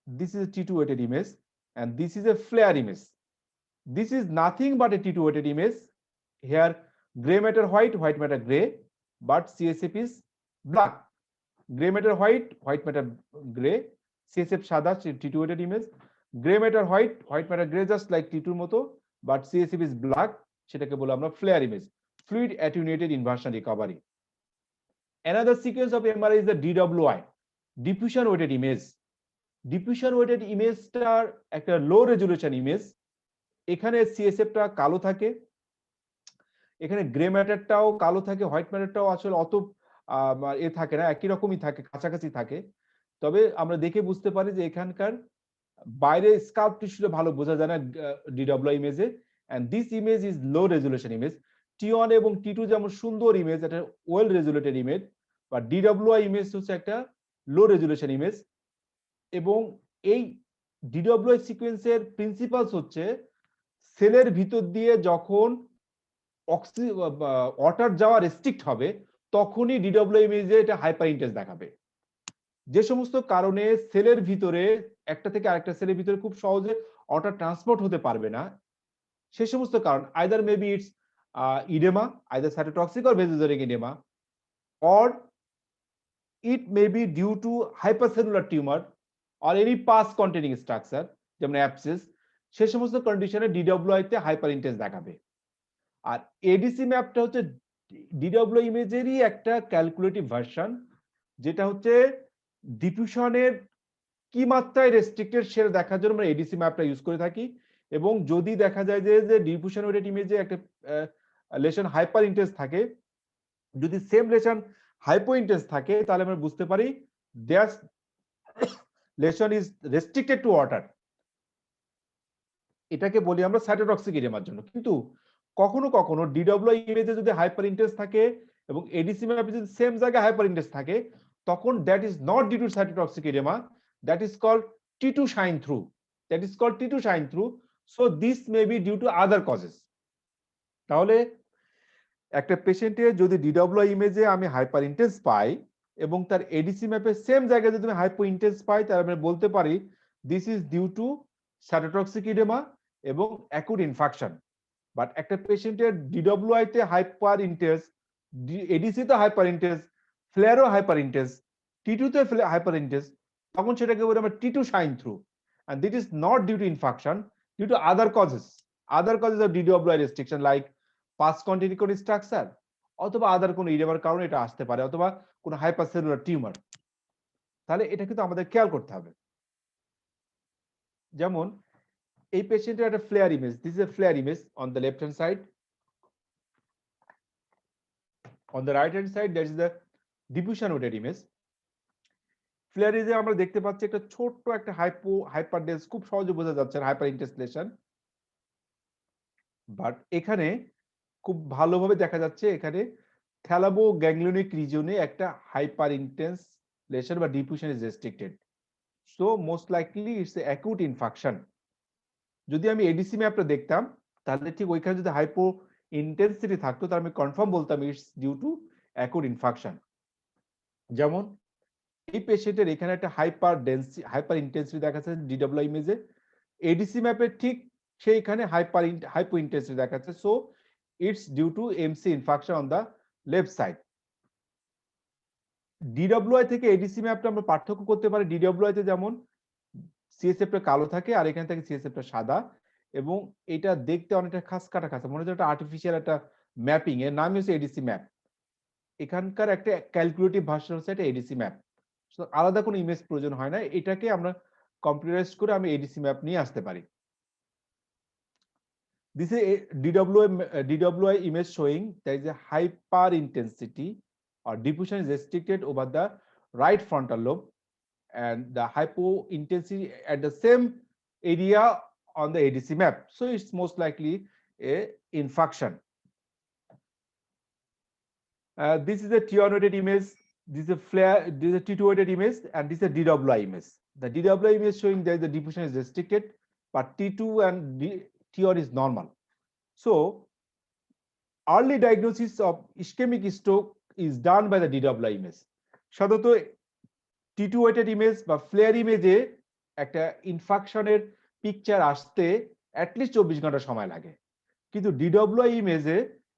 this is a T2 weighted image, and this is a flare image. This is nothing but a T2 weighted image. Here gray matter white, white matter gray, but CSF is black. Gray matter white, white matter gray, CSF সাদা, T2 weighted image. Gray matter white, white matter gray, just like T2 মতো, but CSF is black, সেটাকে বলে আমরা flare image, fluid attenuated inversion recovery. Another sequence of MRI is the DWI, diffusion weighted image. Diffusion weighted ইমেজটার একটা low resolution image. এখানে সিএসএফটা কালো থাকে, এখানে গ্রে ম্যাটারটাও কালো থাকে, হোয়াইট ম্যাটারটাও আসলে অত এ থাকে না, একই রকমই থাকে, কাছাকাছি থাকে। তবে আমরা দেখে বুঝতে পারি যে এখানকার বাইরে স্কাল্প টিস্যুটা ভালো বোঝা যায় না ডিডব্লিউ ইমেজে, and this image is low resolution image. T1 এবং T2 যেমন সুন্দর ইমেজ, এটা ওয়েল রেজুলেটেড ইমেজ, বা ডিডব্লিউআই ইমেজ হচ্ছে একটা লো রেজুলেশন ইমেজ। এবং এই ডিডব্লিউআই সিকোয়েন্সের প্রিন্সিপালস হচ্ছে সেলের ভিতর দিয়ে যখন ওয়াটার যাওয়া রেস্ট্রিক্ট হবে, তখনই ডিডব্লিউআই ইমেজে এটা হাইপার ইন্টেন্স দেখাবে। যে সমস্ত কারণে সেলের ভিতরে একটা থেকে আরেকটা সেলের ভিতরে খুব সহজে ওয়াটার ট্রান্সপোর্ট হতে পারবে না, সেই সমস্ত কারণ either maybe it's oedema, either cytotoxic or vasogenic oedema, or it may be due to hypercellular tumour or any pus containing structure, যেমন অ্যাবসেস, সেই সমস্ত কন্ডিশনে ডিডব্লিউআই তে হাইপার ইন্টেন্স দেখাবে। আর এডিসি ম্যাপটা হচ্ছে ডিডব্লিউআই ইমেজেরই একটা ক্যালকুলেটিভ ভার্সন, যেটা হচ্ছে ডিফিউশনের কি মাত্রায় রেস্ট্রিক্টেড সেটা দেখার জন্য আমরা এডিসি ম্যাপটা ইউজ করে থাকি। এবং যদি দেখা যায় যে ডিফিউশন ওয়েটেড ইমেজে একটা লেশন হাইপার ইন্টেন্স থাকে, যদি সেম লেশন হাইপো ইন্টেন্স থাকে, তাহলে আমরা বুঝতে পারি there lesion is restricted to water. এটাকে বলি আমরা সাইটোটক্সিক ইডেমার জন্য। কিন্তু কখনো কখনো ডিডব্লিউআই ইমেজে যদি হাইপার ইন্টেন্স থাকে এবং এডিসি ম্যাপে যদি সেম জায়গায় হাইপার ইন্টেন্স থাকে, তখন that is not due to cytotoxic oedema, that is called T2 shine through, that is called T2 shine through. So this may be due to other causes. তাহলে একটা পেশেন্টের যদি ডিডব্লিউআই ইমেজে আমি হাইপার ইন্টেন্স পাই এবং তার ADC ম্যাপে সেম জায়গায় যদি আমি হাইপো ইন্টেন্স পাই, তাহলে আমরা বলতে পারি this is due to cytotoxic oedema এবং অ্যাকুট ইনফেকশন। বাট একটা পেশেন্টের ডিডব্লিউআই তে হাইপার ইন্টেন্স, এডিসি তে হাইপার ইন্টেন্স, ফ্লেয়ারও হাইপার ইন্টেন্স, T2 তে হাইপার ইন্টেন্স, তখন সেটাকে বলি আমরা T2 shine through, and this is not due to infection, due to other causes of DWI restriction like pus containing structure, অথবা আদার কোনো ইডেমার কারণে এটা আসতে পারে, অথবা কোনো হাইপারসেলুলার টিউমার। তাহলে এটা কিন্তু আমাদের খেয়াল করতে হবে। যেমন এই পেশেন্টের একটা FLAIR image, this is a FLAIR image on the left hand side, on the right hand side that is the diffusion weighted image. FLAIR ইমেজে আমরা দেখতে পাচ্ছি একটা ছোট্ট একটা হাইপারডেন্স, খুব সহজে বোঝা যাচ্ছে হাইপার ইন্টেন্স লেশন। বাট এখানে খুব ভালোভাবে দেখা যাচ্ছে এখানে থ্যালামো গ্যাংলিয়নিক রিজিয়নে একটা হাইপার ইন্টেন্স লেশন বা diffusion is restricted. So most likely it's A acute infection. যদি আমি এডিসি ম্যাপটা দেখতাম, তাহলে ঠিক ওইখানে যদি হাইপো ইন্টেন্সিটি থাকতো, তাহলে আমি কনফার্ম বলতাম it's due to acute infection. যেমন এই পেশেন্টের এখানে একটা হাইপার ইন্টেন্সিটি দেখাচ্ছে ডিডব্লিউ ইমেজে, এডিসি ম্যাপের ঠিক সেইখানে হাইপো ইন্টেন্সিটি দেখাচ্ছে, so it's due to MC infarction on the left side. DWI থেকে এডিসি ম্যাপটা আমরা পার্থক্য করতে পারি। ডিডব্লিউআই তে যেমন সিএসএফটা কালো থাকে আর এখান থেকে সিএসএফটা সাদা, এবং এটা দেখতে অনেকটা খাস কাটা খাসা মনে হচ্ছে একটা আর্টিফিশিয়াল একটা ম্যাপিং, এর নাম হচ্ছে এডিসি ম্যাপ। এখানকার একটা ক্যালকুলেটিভ ভার্সন হচ্ছে একটা এডিসি ম্যাপ, আলাদা কোনো ইমেজ প্রয়োজন হয় না, এটাকে আমরা কম্পিউটারাইজ করে আমি এডিসি ম্যাপ নিয়ে আসতে পারি। This is a DWI image showing there is a hyper intensity or diffusion is restricted over the right frontal lobe, and the hypo intensity at the same area on the ADC map. So it's most likely a infarction. This is a T1 weighted image. This is a flare. This is a T2 weighted image, and this is a DWI image. The DWI image showing that the diffusion is restricted, but T2 and T1 is normal. So early diagnosis of ischemic stroke is done by the DWI image. সাধারণত T2 weighted image বা flair ইমেজে একটা ইনফাকশনের picture আসতে at least 24 ঘন্টা সময় লাগে, কিন্তু DWI ইমেজে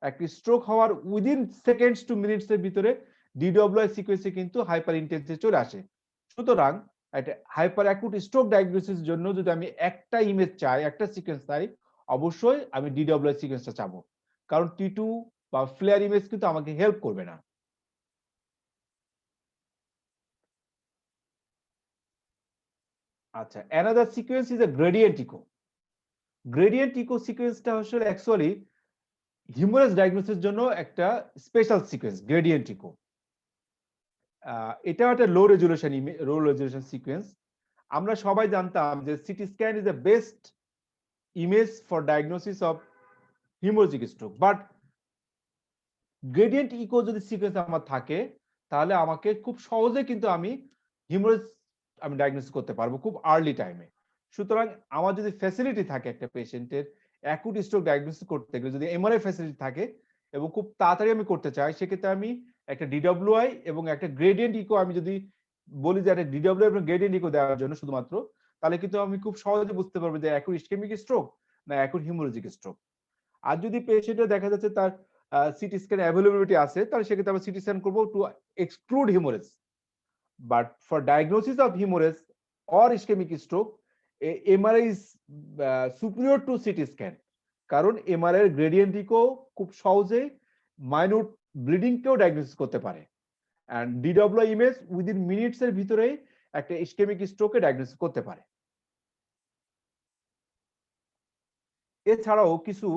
একটি stroke হওয়ার উইদিন সেকেন্ডস টু মিনিটস এর ভিতরে DWI সিকোয়েন্সে কিন্তু হাইপার ইন্টেন্সিটি চলে আসে। সুতরাং একটা হাইপার অ্যাকুট স্ট্রোক ডায়াগনোসিস জন্য যদি আমি একটা ইমেজ চাই, একটা সিকোয়েন্স চাই, অবশ্যই আমি DWI সিকোয়েন্সটা চাবো, কারণ T2 বা ফ্লেয়ার ইমেজ কিন্তু আমাকে হেল্প করবে না। আচ্ছা, another sequence is a gradient echo. Gradient echo সিকোয়েন্সটা আসলে অ্যাকচুয়ালি হিউমারাস ডায়াগনোসিসের জন্য একটা স্পেশাল সিকোয়েন্স, গ্রেডিয়েন্ট ইকো। এটা একটা লো রেজুলেশন সিকোয়েন্স। আমরা সবাই জানতাম যে CT scan is the best image for diagnosis of haemorrhagic stroke, but gradient echo যদি সিকোয়েন্স আমার থাকে তাহলে আমাকে খুব সহজে কিন্তু আমি হিমোরেজ ডায়াগনোসিস করতে পারবো খুব আর্লি টাইমে। সুতরাং আমার যদি ফ্যাসিলিটি থাকে একটা পেশেন্টের অ্যাকুট স্ট্রোক ডায়াগনোসিস করতে গেলে, যদি এমআরআই ফ্যাসিলিটি থাকে এবং খুব তাড়াতাড়ি আমি করতে চাই, সেক্ষেত্রে আমি একটা ডিডব্লিউআই এবং একটা গ্রেডিয়েন্ট ইকো আমি যদি বলি যে একটা ডিডব্লিউআই এবং গ্রেডিয়েন্ট ইকো দেওয়ার জন্য শুধুমাত্র, তাহলে কিন্তু আমি খুব সহজে বুঝতে পারবো যে অ্যাকুট ইসকেমিক স্ট্রোক না অ্যাকুট হিমোরেজিক স্ট্রোক। আর যদি পেশেন্টের দেখা যাচ্ছে তার সিটি স্ক্যান অ্যাভেলেবিলিটি আছে, তাহলে সেক্ষেত্রে আমরা সিটি স্ক্যান করবো to exclude haemorrhage. But for diagnosis of haemorrhage or ischaemic stroke, MRI is superior to CT scan, কারণ এমআরআই এর গ্রেডিয়েন্ট ইকো খুব সহজে মাইনূট ব্লিডিং কেও ডায়াগনোসিস করতে পারে, and DWI image within minutes এর ভিতরেই একটা ইসকেমিক স্ট্রোকে ডায়াগনোসিস করতে পারে। এছাড়াও কিছু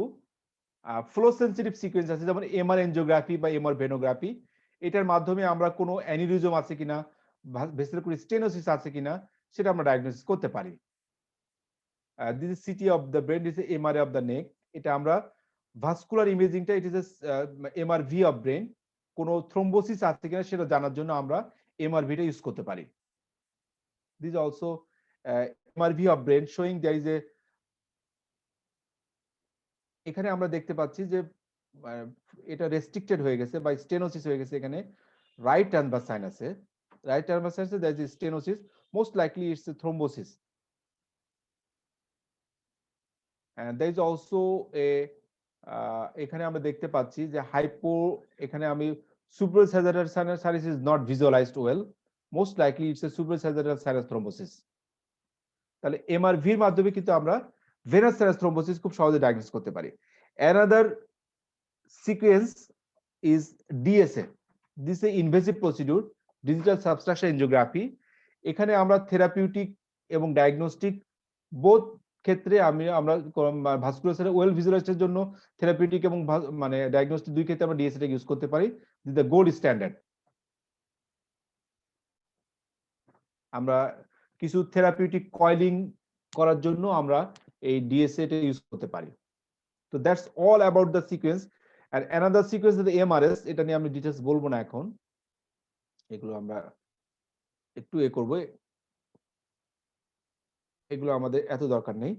ফ্লো সেন্সিটিভ সিকোয়েন্স আছে, যেমন এমআর এনজিওগ্রাফি বা এমআর ভেনোগ্রাফি। এটার মাধ্যমে আমরা কোনো অ্যানিউরিজম আছে কিনা, ভেসেল কোনো স্টেনোসিস আছে কিনা সেটা আমরা ডায়াগনোসিস করতে পারি। This is CT of the brain, this is MRI of the neck. এটা আমরা ভাস্কুলার ইমেজিংটা, it is MRV of brain, কোনো থ্রোম্বোসিস আছে কিনা সেটা জানার জন্য আমরা এমআরভিটা ইউজ করতে পারি। This also MRV of brain showing there is a, এখানে আমরা দেখতে পাচ্ছি যে এটা রেস্ট্রিক্টেড হয়ে গেছে বা স্টেনোসিস হয়ে গেছে এখানে রাইট ট্রান্সভার্স সাইনাসে। রাইট ট্রান্সভার্স সাইনাসে there is stenosis, most likely it's a thrombosis. And there is also a, এখানে আমরা দেখতে পাচ্ছি যে হাইপো, এখানে আমি suprasagittal sinus is not visualised well, most likely it's a suprasagittal sinus thrombosis. তাহলে এমআরভির মাধ্যমে কিন্তু আমরা ভেনাস সাইনাস থ্রোম্বোসিস খুব সহজে ডায়াগনোস করতে পারি। Another sequence is DSA. This is invasive procedure, digital substructure angiography. এখানে আমরা থেরাপিউটিক এবং ডায়াগনস্টিক বোথ ক্ষেত্রে আমরা ভাস্কুলার ওয়েল ভিজুয়ালাইজেশনের জন্য থেরাপিউটিক এবং মানে ডায়াগনস্টিক দুই ক্ষেত্রে আমরা ডিএসএ টা ইউজ করতে পারি। This the gold standard. আমরা কিছু থেরাপিউটিক কয়েলিং করার জন্য আমরা এই ডিএসএ টা ইউজ করতে পারি। তো that's all about the sequence. আর অ্যানাদার সিকোয়েন্স ইজ এমআরএস, এটা নিয়ে আমি ডিটেইলস বলবো না এখন, এগুলো আমরা একটু করব, এগুলো আমাদের এত দরকার নেই।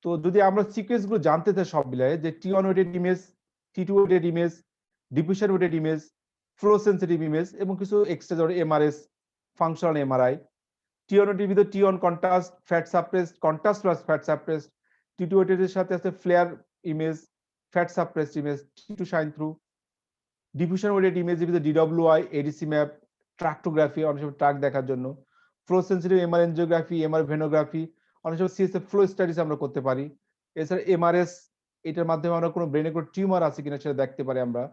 তো যদি আমরা সিকোয়েন্স গুলো জানতে চাই সব মিলায়ে, যে T1 weighted image, T2 weighted image, diffusion weighted image, flow sensitive image এবং কিছু এক্সট্রা ধরনের এমআরএস, ফাংশনাল এমআরআই, টিওনোটির ভিতরে T one contrast, fat suppressed, contrast plus fat suppressed, T two এর সাথে আছে FLAIR image, fat suppressed image, T two shine through, diffusion weighted ইমেজের ভিতরে ডিডব্লিউআই, এডিসি ম্যাপ, ট্রাক্টোগ্রাফি অনেক সময় ট্রাক দেখার জন্য, flow sensitive MR angiography, MR venography, অনেক সময় সিএসএফ ফ্লো স্টাডিজ আমরা করতে পারি। এছাড়া এমআরএস, এটার মাধ্যমে আমরা কোনো ব্রেনে কোনো টিউমার আছে কিনা সেটা দেখতে পারি আমরা।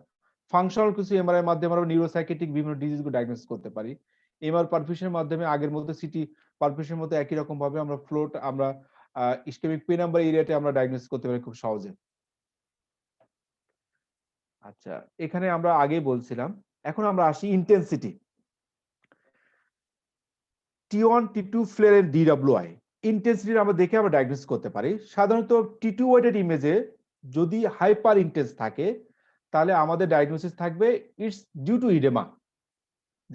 ফাংশনাল কিছু এমআরআই এর মাধ্যমে আমরা নিউরোসাইকেটিক বিভিন্ন ডিজিজগুলো ডায়াগনোস করতে পারি। এমআর পারফিউশনের মাধ্যমে আগের মতো সিটি পারফিউশনের মতো একই রকম ভাবে আমরা ফ্লোটা আমরা ইসকেমিক পেন নাম্বার এরিয়াতে আমরা ডায়াগনোস করতে পারি খুব সহজে। আচ্ছা, এখানে আমরা আগেই বলছিলাম, এখন আমরা আসি ইন্টেন্সিটি। টি1 টি2 ফ্লেয়ার এর ডিডব্লিউআই ইন্টেন্সিটি আমরা দেখে আমরা ডায়াগনোস করতে পারি। সাধারণত টি2 ওয়েটেড ইমেজে যদি হাইপার ইন্টেন্স থাকে তাহলে আমাদের ডায়াগনোসিস থাকবে ইটস ডিউ টু ইডেমা।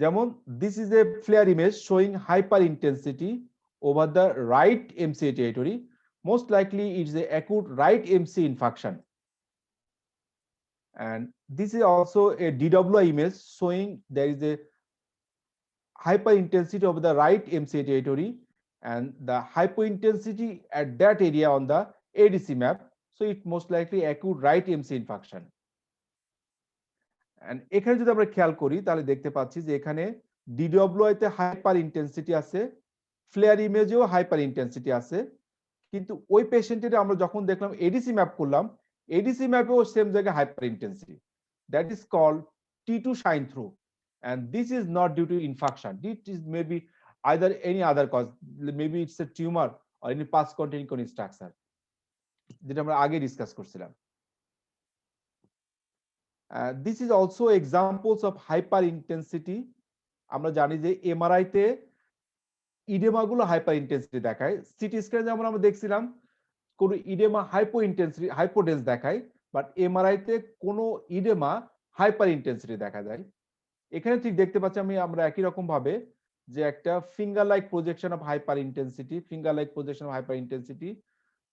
যেমন this is a FLAIR image showing hyper intensity over the right MCA territory, most likely it is a acute right MC infarction. And this is also a DWI image showing there is a hyperintensity of the right MCA territory and the hypointensity at that area on the ADC map. So it most likely acute right MC infarction. And এখানে যদি আমরা খেয়াল করি তাহলে দেখতে পাচ্ছি যে এখানে DWI তে হাইপার ইন্টেন্সিটি আছে, ফ্লেয়ার ইমেজেও হাইপার ইন্টেন্সিটি আছে, কিন্তু ওই পেশেন্টের আমরা যখন দেখলাম এডিসি ম্যাপ করলাম, এডিসি ম্যাপেও সেম জায়গায় hyper intensity, that is called T two shine through, and this is not due to infarction. It is maybe either any other cause, maybe it's a tumor or any past containing কোনো structure, যেটা আমরা আগে discuss করছিলাম। This is also examples of hyper intensity. আমরা জানি যে MRI তে oedema গুলো হাইপার ইন্টেন্সিটি দেখায়, সিটি স্ক্যানে যেমন আমরা দেখছিলাম কোন ইডেমা হাইপো ইন্টেন্সিটি হাইপোডেন্স দেখায়, বাট এমআরআই তে কোন ইডেমা হাইপার ইন্টেন্সিটি দেখা যায়। এখানে ঠিক দেখতে পাচ্ছি আমরা একই রকম ভাবে যে একটা finger like projection of hyper intensity, finger like projection of hyper intensity,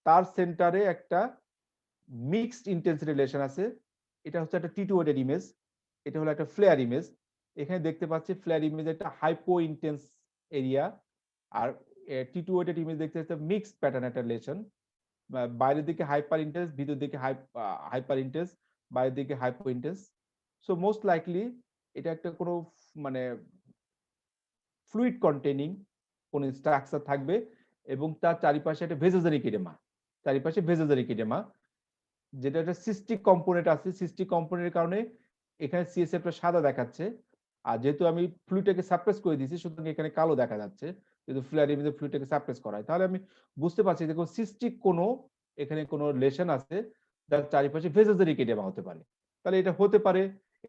তার সেন্টারে একটা মিক্সড ইন্টেন্সিটি রিলেশন আছে। এটা হচ্ছে একটা টি2 ওয়েটেড ইমেজ, এটা হলো একটা ফ্লেয়ার ইমেজ। এখানে দেখতে পাচ্ছি ফ্লেয়ার ইমেজ একটা হাইপো ইন্টেন্স এরিয়া, আর টি2 ওয়েটেড ইমেজ দেখতে পাচ্ছি মিক্সড প্যাটার্ন একটা রিলেশন, বাইরের দিকে হাইপার ইন্টেন্স, ভিতর দিকে হাইপার ইন্টেন্স, বাইরের দিকে hypo intense. So most likely এটা একটা কোনো মানে ফ্লুইড কন্টেনিং কোন স্ট্রাকচার থাকবে এবং তার চারিপাশে একটা ভেসোজেনিক ইডেমা, চারিপাশে ভেসোজেনিক ইডেমা, যেটা একটা সিস্টিক কম্পোনেন্ট আছে। সিস্টিক কম্পোনেন্টের কারণে এখানে সিএসএফটা সাদা দেখাচ্ছে, আর যেহেতু আমি ফ্লুইডটাকে সাপ্রেস করে দিয়েছি সুতরাং এখানে কালো দেখা যাচ্ছে, যেহেতু ফ্লেয়ার ইমেজে ফ্লুইডটাকে সাপ্রেস করা হয়। তাহলে আমি বুঝতে পারছি যে কোন সিস্টিক কোনো এখানে কোনো রিলেশন আছে যার চারিপাশে ভেসোজেনিক ইডেমা হতে পারে। তাহলে এটা হতে পারে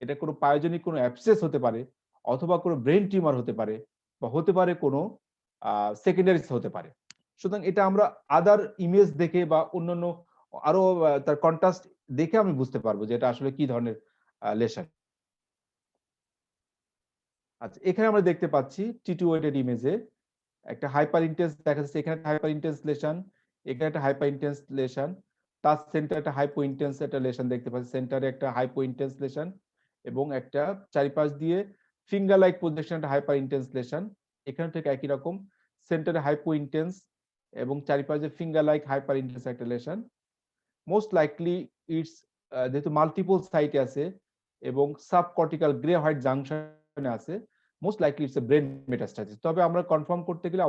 এটা কোনো পায়োজেনিক কোনো অ্যাবসেস হতে পারে, অথবা কোনো ব্রেন টিউমার হতে পারে, বা হতে পারে কোনো সেকেন্ডারিস হতে পারে। সুতরাং এটা আমরা আদার ইমেজ দেখে বা অন্যান্য আরো তার কন্ট্রাস্ট দেখে আমি বুঝতে পারবো যে এটা আসলে কি ধরনের লেশন। আচ্ছা, এখানে আমরা দেখতে পাচ্ছি টি2 ওয়েটেড ইমেজে একটা হাইপার ইন্টেন্স দেখা যাচ্ছে, এখানে হাইপার ইন্টেন্স লেশন, এখানে একটা হাইপার ইন্টেন্স লেশন, তার সেন্টারে একটা হাইপো ইন্টেন্স একটা লেশন দেখতে পাচ্ছি, সেন্টারে একটা হাইপো ইন্টেন্স লেশন এবং একটা চারিপাশ দিয়ে ফিঙ্গার লাইক প্রজেকশন একটা হাইপার ইন্টেন্স লেশন। এখানে থেকে একই রকম সেন্টারে হাইপো ইন্টেন্স এবং চারিপাশে ফিঙ্গার লাইক হাইপার ইন্টেন্স একটা লেশন। মোস্ট লাইকলি ইটস যেহেতু মাল্টিপল সাইটে আছে এবং সাবকর্টিক্যাল গ্রে হোয়াইট জাংশনে আছে, most likely it's A brain metastasis. তবে আমরা কনফার্ম করতে গেলে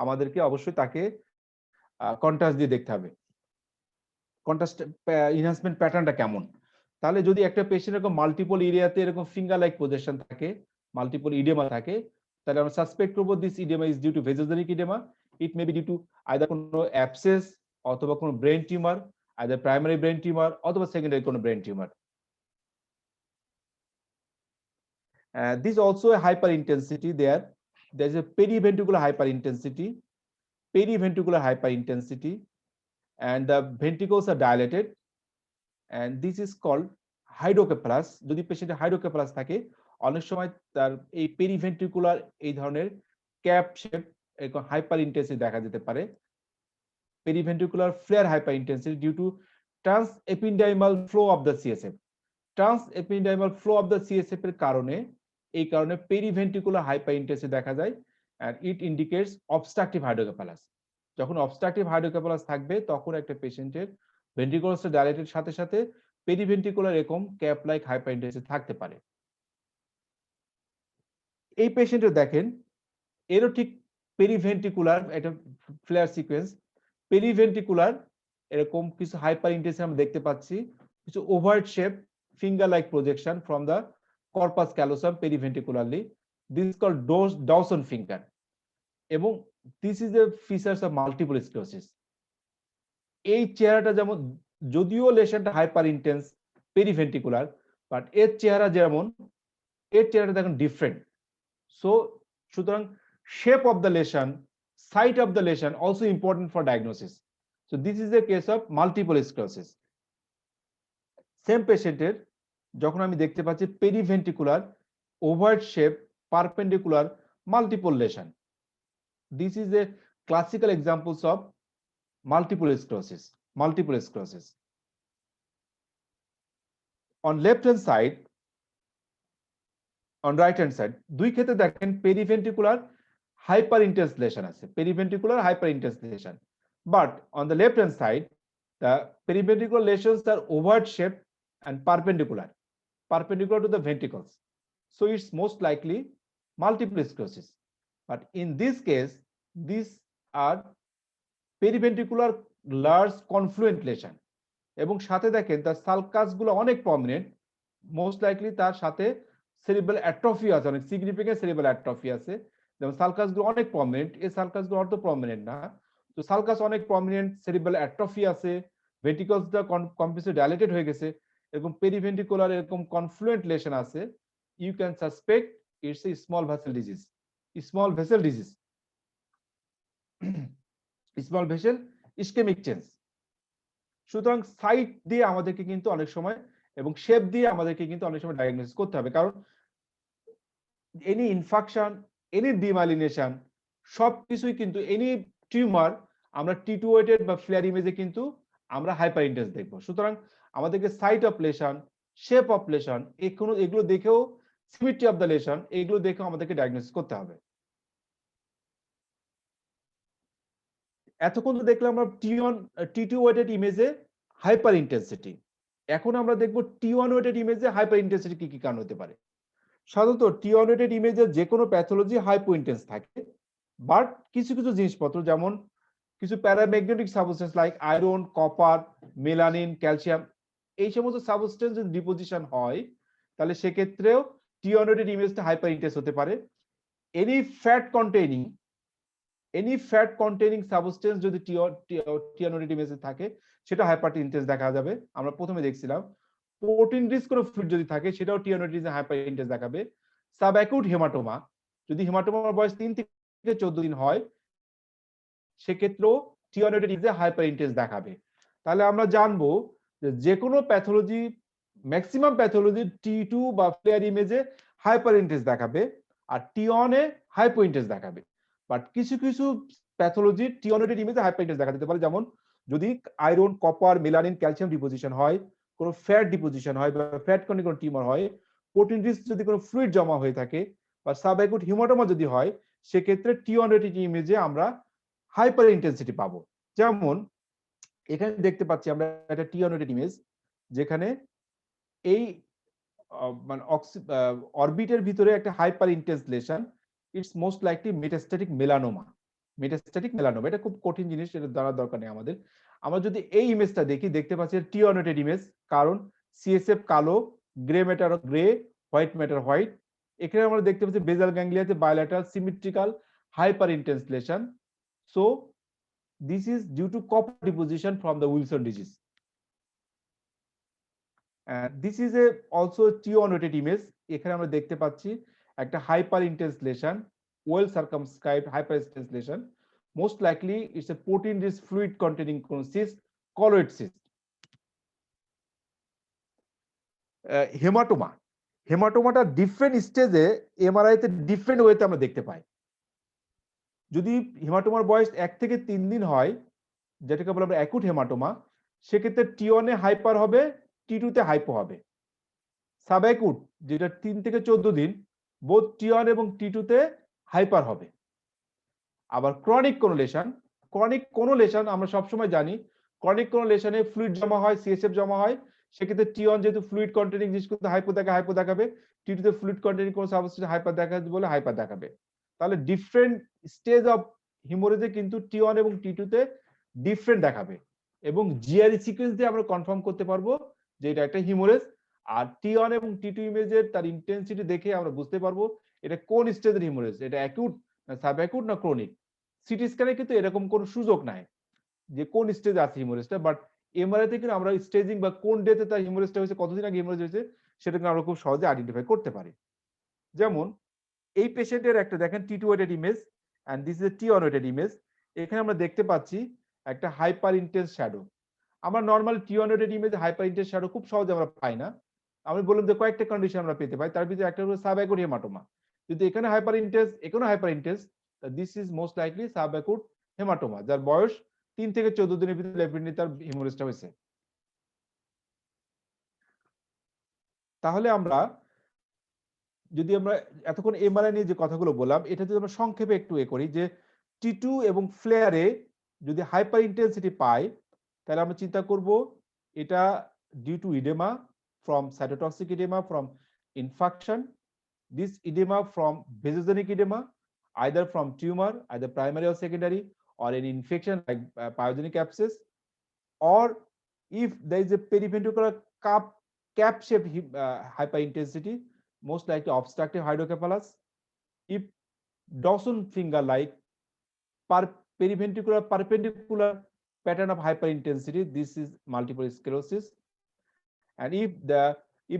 আমাদেরকে অবশ্যই তাকে কন্ট্রাস্ট দিয়ে দেখতে হবে, কন্ট্রাস্ট এনহান্সমেন্ট প্যাটার্নটা কেমন। তাহলে যদি একটা পেশেন্ট এরকম মাল্টিপল এরিয়াতে এরকম ফিঙ্গার লাইক পজিশন থাকে, মাল্টিপল ইডেমা থাকে, তাহলে আমরা সাসপেক্ট করব this oedema is due to vasogenic oedema. It may be due to either কোনো অ্যাবসেস অথবা কোনো brain tumour, either primary brain tumour অথবা সেকেন্ডারি কোনো brain tumour. This also a hyperintensity there. There is a periventricular hyperintensity, and the ventricles are dilated, and this is called hydrocephalus. যদি পেশেন্টের hydrocephalus থাকে অনেক সময় তার এই পেরিভেন্ট্রিকুলার এই ধরনের ক্যাপ শেপ এরকম হাইপার ইন্টেন্সিটি দেখা যেতে পারে। Periventricular FLAIR hyper intensity due to transependymal flow of the CSF. Transependymal flow of the CSF এর কারণে এই কারণে পেরিভেন্ট্রিকুলার হাইপারইনটেন্সিটি দেখা যায় and it indicates obstructive hydrocephalus যখন অবস্ট্রাকটিভ হাইড্রোকেফালাস থাকবে তখন একটা পেশেন্টের ভেন্ট্রিকুলাস ডাইলেটের সাথে সাথে পেরিভেন্ট্রিকুলার এরকম ক্যাপ লাইক হাইপারইনটেন্সিটি থাকতে পারে। এই পেশেন্টে দেখেন এরও ঠিক পেরিভেন্ট্রিকুলার একটা ফ্লেয়ার সিকোয়েন্স, পেরিভেন্ট্রিকুলার এরকম কিছু হাইপারইনটেন্সিটি আমরা দেখতে পাচ্ছি, কিছু overt shape finger like projection from the corpus callosum periventricularly. This is called Dawson finger. এবং this is a features of multiple sclerosis. এই চেহারাটা যেমন যদিও লেশনটা হাইপার ইন্টেন্স পেরিভেন্ট্রিকুলার, বাট এর চেহারা যেমন এর চেহারাটা দেখুন ডিফারেন্ট। সো সুতরাং shape of the lesion, site of the lesion also important for diagnosis. So this is a case of multiple sclerosis. Same পেশেন্টের যখন আমি দেখতে পাচ্ছি periventricular ovoid shape perpendicular multiple lesion, this is a classical examples of multiple sclerosis. On left hand side, on right hand side, দুই ক্ষেত্রে দেখেন periventricular hyperintense lesion আছে, periventricular hyperintense lesion, but on the left hand side the periventricular lesions are overt shape and perpendicular to the ventricles, so it's most likely multiple sclerosis. But in this case, these are periventricular large confluent lesion এবং সাথে দেখেন তার sulcus গুলো অনেক prominent, most likely তার সাথে cerebral atrophy আছে, অনেক সিগনিফিকেন্ট সেরিব্রাল অ্যাট্রফি আছে, যেমন সালকাস গুলো অনেক প্রমিনেন্ট, এই সালকাস গুলো অত প্রমিনেন্ট না, তো সালকাস অনেক প্রমিনেন্ট, সেরিব্রাল অ্যাট্রফি আছে, ভেন্ট্রিকলসটা কমপ্লিটলি ডাইলেটেড হয়ে গেছে এবং পেরিভেন্ট্রিকুলার এরকম কনফ্লুয়েন্ট লেশন আছে, you can suspect it's a small vessel disease, small vessel disease, small vessel ischaemic change. সুতরাং সাইট দিয়ে আমাদেরকে কিন্তু অনেক সময় এবং শেপ দিয়ে আমাদেরকে কিন্তু অনেক সময় ডায়াগনোসিস করতে হবে, কারণ এনি ইনফেকশন, এনি ডিমালিনেশন সবকিছুই কিন্তু এনি টিউমার আমরা T2 ওয়েটেড বা ফ্লেয়ার ইমেজে কিন্তু আমরা হাইপার ইন্টেন্স দেখবো। সুতরাং আমাদেরকে site of lesion, shape of lesion এগুলো দেখেও, সিমেট্রি অফ দ্য লেশন এগুলো দেখেও আমাদেরকে ডায়াগনোসিস করতে হবে। এতক্ষণ তো দেখলাম আমরা T2 ওয়েটেড ইমেজে হাইপার ইন্টেন্সিটি, এখন আমরা দেখবো T1 ওয়েটেড ইমেজে হাইপার ইন্টেন্সিটি কি কি কারণ হতে পারে। সাধারণত T1 ওয়েটেড ইমেজে যে কোনো প্যাথোলজি হাইপো ইন্টেন্স থাকে, বাট কিছু কিছু জিনিসপত্র যেমন কিছু paramagnetic substance like iron, copper, melanin, calcium, এই সমস্ত সাবস্টেন্স যদি ডিপোজিশন হয় তাহলে সেক্ষেত্রেও T1 ওয়েটেড ইমেজটা হাইপার ইন্টেন্স হতে পারে। এনি ফ্যাট কন্টেইনিং সাবস্টেন্স যদি T1 ওয়েটেড ইমেজে থাকে সেটা হাইপার ইন্টেন্স দেখা যাবে। আমরা প্রথমে দেখছিলাম প্রোটিন রিচ কোনো ফ্লুইড যদি থাকে সেটাও T1 ওয়েটেড ইমেজে হাইপার ইন্টেন্স দেখাবে। সাবঅ্যাকুট হেমাটোমা, যদি হেমাটোমার বয়স 3 থেকে 14 দিন হয় সেক্ষেত্রেও T1 ওয়েটেড ইমেজে হাইপার ইন্টেন্স দেখাবে। তাহলে আমরা জানবো যে কোনো প্যাথোলজি, ম্যাক্সিমাম প্যাথোলজি T2 বা ফ্লেয়ার ইমেজে হাইপার ইন্টেন্স দেখাবে আর T1 এ হাইপো ইন্টেন্স দেখাবে। বাট কিছু কিছু প্যাথোলজি T1 ওয়েটেড ইমেজে হাইপার ইন্টেন্স দেখা দিতে পারে, যেমন যদি iron, copper, melanin, calcium deposition হয়, কোনো ফ্যাট ডিপোজিশন হয় বা ফ্যাট কন্টেইনিং কোনো টিউমার হয়, প্রোটিন রিচ যদি কোনো ফ্লুইড জমা হয়ে থাকে বা সাবঅ্যাকুট হেমাটোমা যদি হয় সেক্ষেত্রে T1 ওয়েটেড ইমেজে আমরা হাইপার ইন্টেন্সিটি পাবো। যেমন এখানে দেখতে পাচ্ছি আমরা একটা T1 ওয়েটেড ইমেজ যেখানে এই মানে অরবিটের ভিতরে একটা hyper intense lesion, it's most likely metastatic melanoma. এটা খুব কঠিন জিনিস, এটা জানার দরকার নেই আমাদের। আমরা যদি এই ইমেজটা দেখি, দেখতে পাচ্ছি T1 ওয়েটেড ইমেজ, কারণ সিএসএফ কালো, grey matter grey, white matter white. এখানে আমরা দেখতে পাচ্ছি বেজাল গ্যাংলিয়াতে bilateral symmetrical hyper intense lesion. So this is due to copper deposition from the Wilson disease. This is a also T1 weighted image. এখানে আমরা দেখতে পাচ্ছি একটা hyper intense lesion, well circumscribed hyperextension lesion. Most likely it's a protein rich fluid containing cyst, colloid cyst. হেমাটোমাটা different স্টেজে MRI তে different ওয়েতে আমরা দেখতে পাই। যদি হেমাটোমার বয়স 1 থেকে 3 দিন হয়, যেটাকে বলে আমরা অ্যাকুট হেমাটোমা, সেক্ষেত্রে T1 এ হাইপার হবে, T2 তে হাইপো হবে। সাবঅ্যাকুট যেটা 3 থেকে 14 দিন বোথ T1 এবং T2 তে হাইপার হবে। আবার ক্রনিক কোনো লেশন আমরা সবসময় জানি ক্রনিক কোনো লেশনে ফ্লুইড জমা হয়, সিএসএফ জমা হয়, সেক্ষেত্রে T1 যেহেতু ফ্লুইড কন্টেনিং জিনিস করতে হাইপো দেখাবে, T2 তে ফ্লুইড কন্টেনিং কোনো সাবস্টেন্স হাইপার দেখাবে বলে হাইপার দেখাবে। তাহলে ডিফারেন্ট স্টেজ অফ হিমোরেজে কিন্তু T1 এবং T2 তে ডিফারেন্ট দেখাবে এবং জিআরই সিকোয়েন্স দিয়ে আমরা কনফার্ম করতে পারবো যে এটা একটা হিমোরেজ। আর T1 এবং T2 ইমেজের তার ইন্টেন্সিটি দেখে আমরা বুঝতে পারবো এটা কোন স্টেজের হিমোরেজ, এটা অ্যাকিউট না সাবঅ্যাকিউট না ক্রনিক। সিটি স্ক্যানে কিন্তু এরকম কোনো সুযোগ নাই যে কোন স্টেজে আছে হিমোরেজটা, বাট এমআরআই তে কিন্তু আমরা স্টেজিং বা কোন ডেতে তার হিমোরেজটা হয়েছে, কতদিন আগে হিমোরেজ হয়েছে সেটা কিন্তু আমরা খুব সহজে আইডেন্টিফাই করতে পারি। যেমন এই পেশেন্টের একটা দেখেন T2 weighted image and this is a T1 weighted image. এখানে আমরা দেখতে পাচ্ছি একটা হাইপার ইন্টেন্স শ্যাডো। আমরা নরমাল T1 ওয়েটেড ইমেজে হাইপার ইন্টেন্স শ্যাডো খুব সহজে আমরা পাই না। আমি বললাম যে কয়েকটা কন্ডিশন আমরা পেতে পাই, তার ভিতরে একটা হলো সাবঅ্যাকুট হেমাটোমা। যদি এখানে হাইপার ইন্টেন্স এখানে hyper intense, this is most likely subacute haematoma, যার বয়স 3 থেকে 14 দিনের ভিতরে লেফট তার হিমোরেজটা হয়েছে। তাহলে আমরা যদি আমরা এতক্ষণ এমআরআই নিয়ে যে কথাগুলো বললাম এটা যদি আমরা সংক্ষেপে একটু করি যে T2 এবং ফ্লেয়ারে যদি হাইপার ইন্টেন্সিটি পাই তাহলে আমরা চিন্তা করব এটা due to oedema from cytotoxic oedema from infection, this edema from vasogenic edema either from tumor either primary or secondary or any infection like pyogenic abscess, or if there is a periventricular cap shaped hyperintensity most likely obstructive hydrocephalus. If Dawson finger like periventricular perpendicular pattern of hyperintensity, this is multiple sclerosis. And if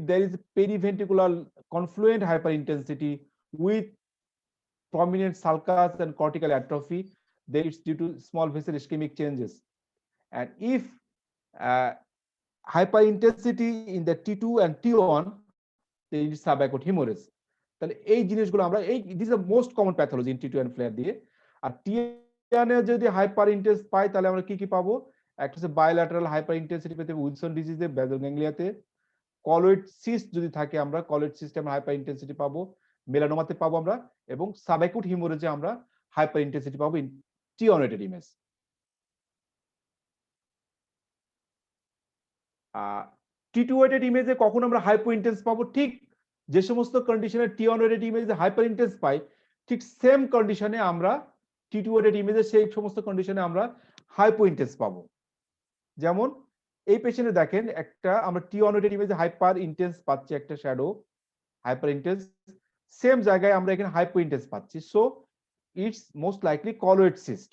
there is periventricular confluent hyperintensity with prominent sulcus and cortical atrophy, then it's due to small vessel ischemic changes. And if hyperintensity in the T2 and T1, then it's subaqueous hemorrhage. তাহলে এই জিনিসগুলো আমরা this is most common pathology in T2 and FLAIR দিয়ে। আর T1 এ যদি hyper intense পাই তাহলে আমরা কি পাবো, একটা হচ্ছে বায়োল্যাটারাল হাইপার ইন্টেন্সিটি পেতে উইলসন ডিজিজে বেজল গ্যাংলিয়াতে, কলয়েড সিস্ট যদি থাকে আমরা কলয়েড সিস্টেমে হাইপার ইন্টেন্সিটি পাবো, মেলানোমাতে পাবো আমরা, এবং সাবঅ্যাকুট হিমোরেজে আমরা হাইপার ইন্টেন্সিটি পাবো in T1 weighted image. T2 weighted ইমেজে কখন আমরা হাইপো ইন্টেন্স পাবো, ঠিক যে সমস্ত কন্ডিশনে T1 ওয়েটেড ইমেজে হাইপার ইন্টেন্স পাই ঠিক সেম কন্ডিশনে আমরা T2 ওয়েটেড ইমেজে সেই সমস্ত কন্ডিশনে আমরা হাইপো ইন্টেন্স পাবো। যেমন এই পেশেন্টে দেখেন একটা আমরা T1 ওয়েটেড ইমেজে হাইপার ইন্টেন্স পাচ্ছি একটা শ্যাডো হাইপার ইন্টেন্স, সেম জায়গায় আমরা এখানে হাইপো ইন্টেন্স পাচ্ছি, so it's most likely colloid cyst.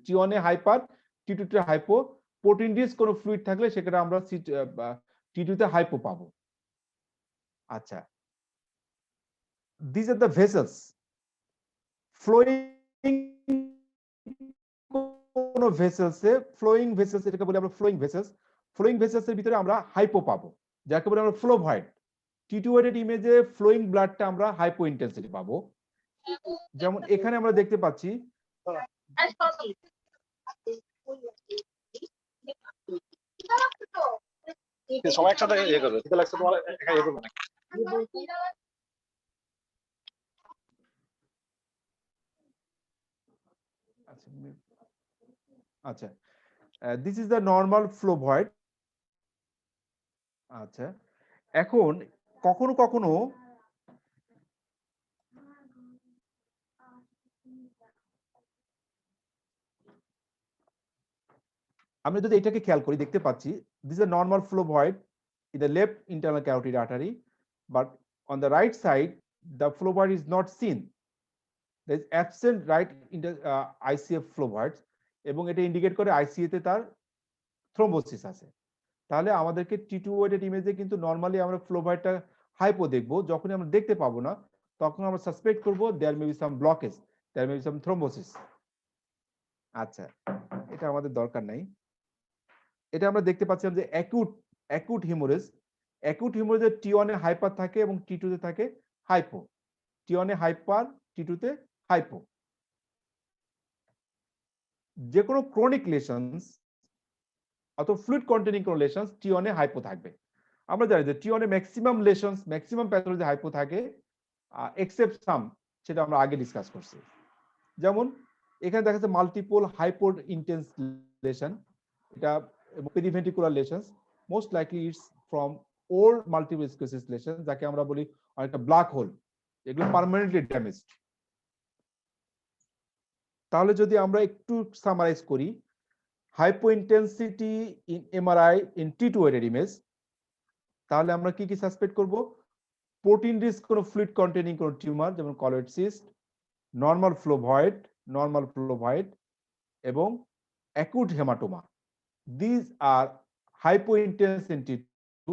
T1 এ হাইপার, T2 তে হাইপো, প্রোটিন রিচ কোনো ফ্লুইড থাকলে সেখানে আমরা T2 তে হাইপো পাবো। আচ্ছা, these are the vessels flowing কোন ভেসেলসে ফ্লোয়িং ভেসেলস, এটাকে বলি আমরা ফ্লোয়িং ভেসেলস এর ভিতরে আমরা হাইপো পাবো, যাকে বলি আমরা ফ্লোভয়েড। T2 ওয়েটেড ইমেজে ফ্লোয়িং ব্লাডটা আমরা হাইপো ইন্টেন্সিটি পাবো। যেমন এখানে আমরা দেখতে পাচ্ছি সময় একসাথে ইয়ে করবে, ঠিক লাগছে তোমার একা ইয়ে করবে না। আচ্ছা, this is the normal flow void. আচ্ছা, এখন কখনো কখনো আমরা যদি এটাকে খেয়াল করি দেখতে পাচ্ছি this is normal flow void in the left internal carotid artery, but on the right side the flow void is not seen, there is absent right in the ICF flow voids, এবং এটা indicate করে আইসিএ তে তার thrombosis আছে। তাহলে আমাদেরকে T2 weighted ইমেজে কিন্তু normally আমরা ফ্লো ভয়েডটা হাইপো দেখবো, যখন আমরা দেখতে পাবো না তখন আমরা সাসপেক্ট করব there may be some blockage, there may be some thrombosis. আচ্ছা, এটা আমাদের দরকার নাই। এটা আমরা দেখতে পাচ্ছিলাম যে অ্যাকুট হিমোরেজে T1 এ হাইপার থাকে এবং T2 তে থাকে হাইপো। T1 এ হাইপার, T2 তে হাইপো। যে কোনো ক্রনিক লেশনস অথবা ফ্লুইড কন্টেনিং কোনো লেশনস T1 এ হাইপো থাকবে। আমরা জানি যে টি ওয়ানে maximum lesions maximum pathology hypo থাকে, এক্সেপ্ট সাম, সেটা আমরা আগে ডিসকাস করছি। যেমন এখানে দেখা যাচ্ছে মাল্টিপল হাইপো ইন্টেন্স লেশন, এটা periventricular lesions, most likely it's from old multiple sclerosis lesion, যাকে আমরা বলি অনেকটা ব্ল্যাক হোল, এগুলো পার্মানেন্টলি ড্যামেজড। তাহলে যদি আমরা একটু সামারাইজ করি, hypo intensity in MRI in T2 weighted image, তাহলে আমরা কি কি সাসপেক্ট করব? প্রোটিন রিচ কোন ফ্লুইড কন্টেনিং কোন টিউমার, যেমন colloid cyst, normal flow void এবং acute haematoma. These are hypointense in T2,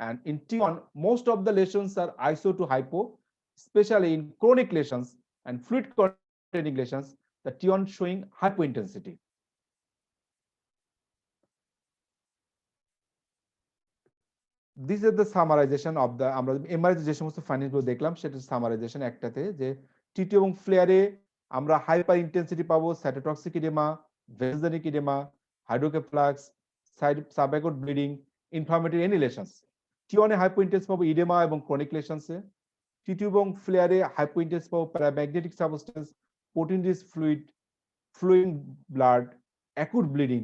and in T1 most of the lesions are iso to hypo, especially in chronic lesions and fluid containing lesions, the T1 showing hypointensity. This is the summarization of the আমরা MRI যে সমস্ত findings গুলো দেখলাম সেটা summarisation একটাতে, যে T2 এবং ফ্লেয়ারে আমরা হাইপার ইন্টেন্সিটি পাবো, cytotoxic oedema, vasogenic oedema, hydrocephalus, subacute bleeding, inflammatory any lesions. T1 এ হাইপোইন্টেন্স পাবো ইডেমা এবং ক্রনিক লেশনসে। T2 এবং ফ্লেয়ারে হাইপোইন্টেন্স পাবো paramagnetic substance, protein rich fluid, flowing blood, acute bleeding.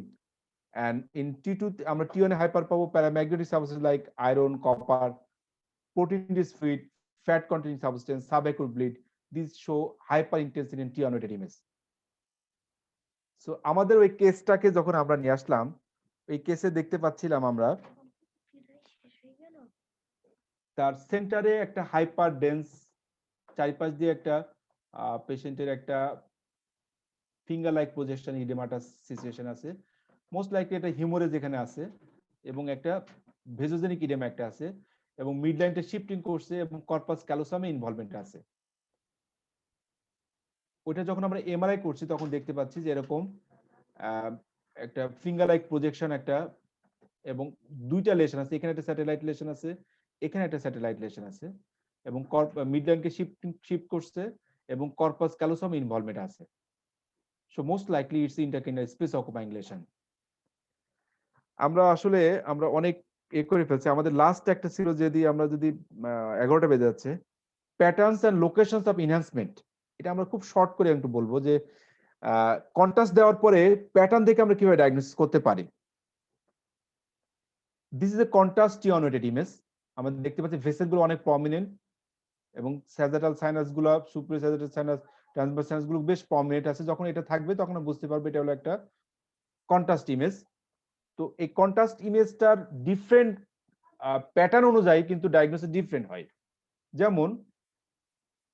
And in T2 আমরা T1 এ hyper পাবো paramagnetic substance like iron, copper, protein rich fluid, fat containing substance, subacute bleed. These show hyper intensity in T1 weighted image. So আমাদের ওই কেসটাকে যখন আমরা নিয়ে আসলাম, এই কেসে দেখতে পাচ্ছিলাম আমরা তার সেন্টারে একটা হাইপার ডেন্স, চারিপাশ দিয়ে একটা পেশেন্টের একটা ফিঙ্গার লাইক প্রজেকশন ইডেমাটাস সিচুয়েশন আছে, মোস্ট লাইকলি এটা হিউমারেজ এখানে আছে এবং একটা ভেসোজেনিক ইডেমা একটা আছে এবং মিড লাইনটা শিফটিং করছে এবং কর্পাস ক্যালোসামে ইনভলভমেন্ট আছে। ওটা যখন আমরা এমআরআই করছি তখন দেখতে পাচ্ছি যে এরকম একটা ফিঙ্গার লাইক প্রজেকশন একটা এবং দুইটা লেশন আছে, এখানে একটা স্যাটেলাইট লেশন আছে, এখানে একটা স্যাটেলাইট লেশন আছে এবং মিড লাইনকে শিফট করছে এবং কর্পাস ক্যালোসাম ইনভলভমেন্ট আছে। So most likely it's intracranial space occupying lesion. আমরা অনেক করে ফেলছি। আমাদের লাস্ট একটা ছিল আমরা যদি 11টা বেজে যাচ্ছে, patterns and locations of enhancement. এটা আমরা খুব শর্ট করে একটু বলবো যে কন্ট্রাস্ট দেওয়ার পরে প্যাটার্ন দেখে আমরা কিভাবে ডায়াগনোসিস করতে পারি। This is a contrast T1 weighted image. আমরা দেখতে পাচ্ছি ভেসেল গুলো অনেক প্রমিনেন্ট এবং স্যাজিটাল সাইনাস গুলো, superior sagittal sinus, transverse sinus গুলো বেশ প্রমিনেন্ট আছে। যখন এটা থাকবে তখন আমরা বুঝতে পারবো এটা হলো একটা কন্ট্রাস্ট ইমেজ। তো এই কন্ট্রাস্ট ইমেজটার ডিফারেন্ট প্যাটার্ন অনুযায়ী কিন্তু ডায়াগনোসিস ডিফারেন্ট হয়। যেমন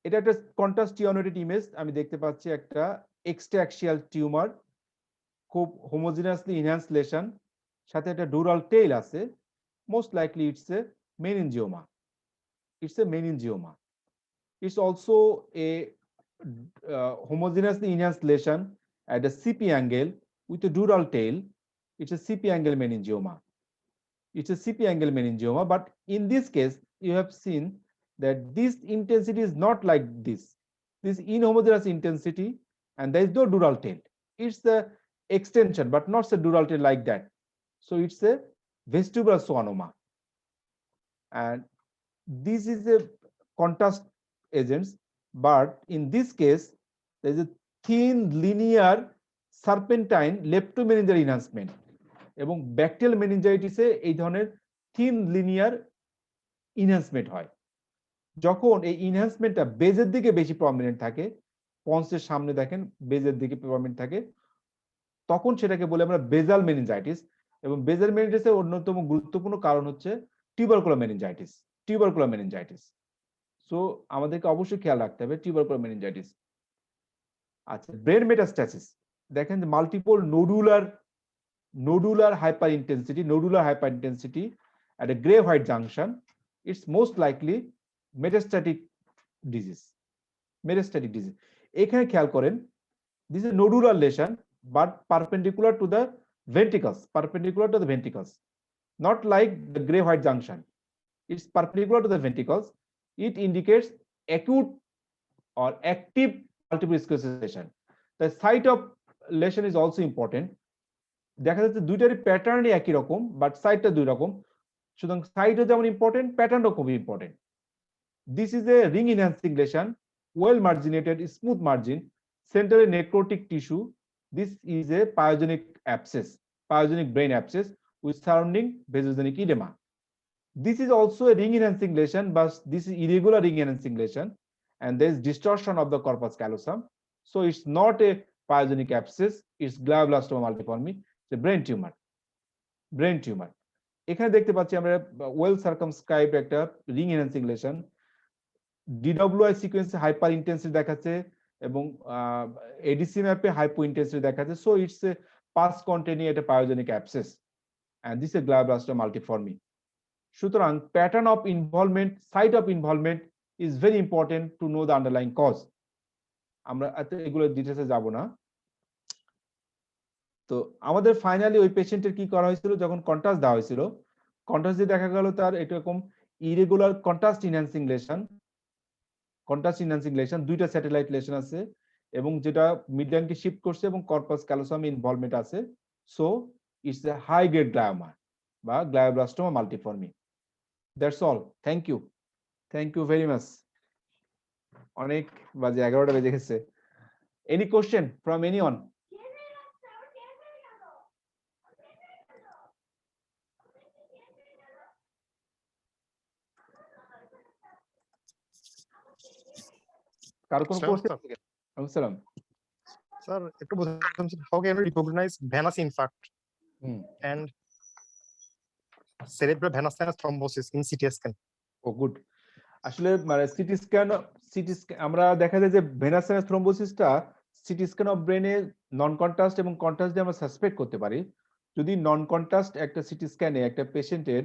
এটা একটা কন্ট্রাস্ট T1 ওয়েটেড ইমেজ, আমি দেখতে পাচ্ছি একটা এক্সট্রাঅ্যাক্সিয়াল টিউমার, খুব হোমোজিনাসলি এনহ্যান্সড লেশন, সাথে একটা ডুরাল টেইল আছে, most likely it's A meningioma. It's also a homogeneously enhanced lesion at a CP angle with a dural tail. It's a CP angle meningioma. But in this case, you have seen that this intensity is not like this inhomogeneous intensity, and there is no dural tail. It's the extension, but not the dural tail like that. So it's a vestibular schwannoma, and this is a contrast agents, but in this case there is a thin linear serpentine leptomeningeal enhancement এবং bacterial মেনিনজাইটিসে এই ধরনের thin linear enhancement হয়। যখন এই ইনহ্যান্সমেন্টটা বেজের দিকে বেশি prominent থাকে, পন্সের সামনে দেখেন বেজের দিকে প্রমিনেন্ট থাকে, তখন সেটাকে বলে আমরা বেজাল মেনিনজাইটিস। এবং বেজাল মেনিনজাইটিসের অন্যতম গুরুত্বপূর্ণ কারণ হচ্ছে টিউবারকুলার মেনিনজাইটিস। সো আমাদেরকে অবশ্যই খেয়াল রাখতে হবে টিউবারকুলার মেনিনজাইটিস। আচ্ছা, ব্রেন মেটাস্ট্যাসিস দেখেন যে multiple nodular hyper intensity at a gray white junction, it's most likely metastatic disease. এখানে খেয়াল করেন, this is a nodular lesion but perpendicular to the ventricles, not like the gray white junction. It's perpendicular to the ventricles. It indicates acute or active multiple sclerosis lesion. The site of lesion is also important. দেখা যাচ্ছে দুইটারই প্যাটার্নই একই রকম, but সাইটটা দুই রকম। সুতরাং সাইটও যেমন ইম্পর্টেন্ট, প্যাটার্নও খুব important. This is A ring enhancing lesion, well marginated, smooth margin, centrally necrotic tissue. This is a pyogenic abscess, pyogenic brain abscess with surrounding vasogenic edema. This is also a ring enhancing lesion, but this is irregular ring enhancing lesion, and there is distortion of the corpus callosum. So it's not a pyogenic abscess, it's glioblastoma multiforme, it's a brain tumor. Brain tumor. এখানে দেখতে পাচ্ছি আমরা well circumscribed একটা ring enhancing lesion, DWI সিকোয়েন্সে hyper intensity দেখাচ্ছে এবং ADC ম্যাপে hypo intensity দেখাচ্ছে। So it's a pus containing একটা pyogenic abscess and this a glioblastoma multiforme. সুতরাং pattern of involvement, site of involvement is very important to know the underlying cause. আমরা এগুলো ডিটেলসে যাব না। তো আমাদের ফাইনালি ওই পেশেন্টের কি করা হয়েছিল, যখন কন্ট্রাস্ট দেওয়া হয়েছিল, কন্ট্রাস্ট দিয়ে দেখা গেল তার এরকম irregular contrast enhancing lesion, contrast enhancing lesion, দুইটা স্যাটেলাইট লেশন আছে এবং যেটা মিডলাইনকে শিফট করছে এবং কর্পাস ক্যালোসাম ইনভলভমেন্ট আছে। So it's a high grade glioma বা glioblastoma multiforme. That's all. Thank you very much. অনেক বাজে, 11টা বেজে গেছে। Any question from anyone? কার কোন কোশ্চেন? আসসালাম স্যার, একটু বলুন how can we recognise venous infarct and cerebral venous sinus thrombosis in CT scan? O good. আসলে মানে সিটি স্ক্যান আমরা দেখা যায় যে ভেনাস সাইনাস থ্রম্বোসিসটা সিটি স্ক্যান অফ ব্রেনে নন কন্ট্রাস্ট এবং কন্ট্রাস্ট দিয়ে আমরা সাসপেক্ট করতে পারি। যদি নন কন্ট্রাস্ট একটা সিটি স্ক্যানে একটা পেশেন্টের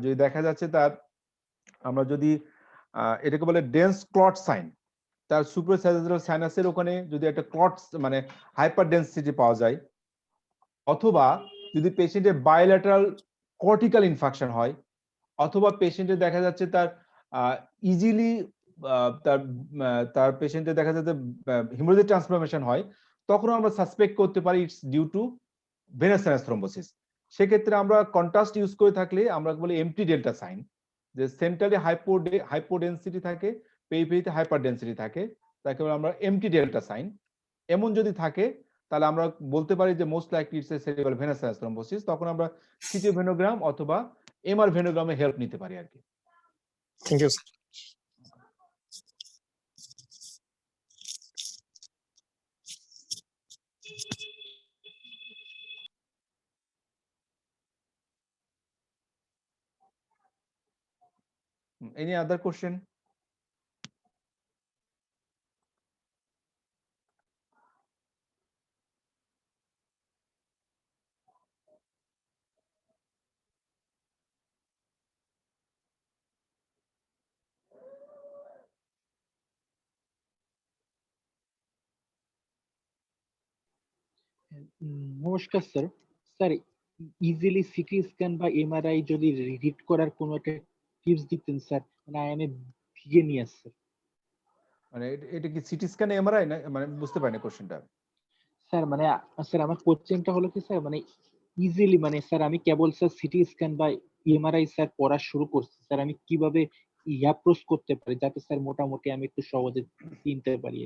যদি দেখা যাচ্ছে তার, আমরা যদি এটাকে বলে ডেন্স ক্লট সাইন, তার সুপ্রাসাইজাল সাইনাসের ওখানে যদি একটা ক্লট মানে হাইপার ডেন্সিটি পাওয়া যায়, অথবা যদি পেশেন্টের বায়োল্যাটারাল কর্টিক্যাল ইনফাকশন হয়, অথবা পেশেন্টের দেখা যাচ্ছে তার ইজিলি তার পেশেন্টের দেখা যাচ্ছে হিমোরেজিক ট্রান্সফরমেশন হয়, তখন আমরা সাসপেক্ট করতে পারি it's due to venous sinus thrombosis. সেক্ষেত্রে আমরা কন্ট্রাস্ট ইউজ করে থাকলে আমরা বলি এমটি ডেল্টা সাইন, যে সেন্ট্রালি হাইপোডেন্সিটি থাকে, পেরিফেরিতে হাইপার ডেন্সিটি থাকে, তাকে আমরা এমটি ডেল্টা সাইন। এমন যদি থাকে তাহলে আমরা বলতে পারি যে most likely it's a cerebral venous sinus thrombosis. তখন আমরা সিটি ভেনোগ্রাম অথবা এমআর ভেনোগ্রামে হেল্প নিতে পারি আর কি। Thank you sir. Any other question? নমস্কার sir. Sir, easily CT scan বা এমআরআই যদি রিড করার কোনো একটা টিপস দিতেন স্যার, মানে আইএমএ ভিগে নিয়ে আসছে। মানে এটা কি সিটি স্ক্যান এমআরআই না, মানে বুঝতে পারি না কোশ্চেনটা। স্যার মানে স্যার আমার কোশ্চেনটা হলো কি স্যার, মানে ইজিলি মানে স্যার আমি কেবল স্যার সিটি স্ক্যান বা এমআরআই স্যার পড়া শুরু করছি স্যার, আমি কিভাবে অ্যাপ্রোচ করতে পারি যাতে স্যার মোটামুটি আমি একটু সহজে চিনতে পারি।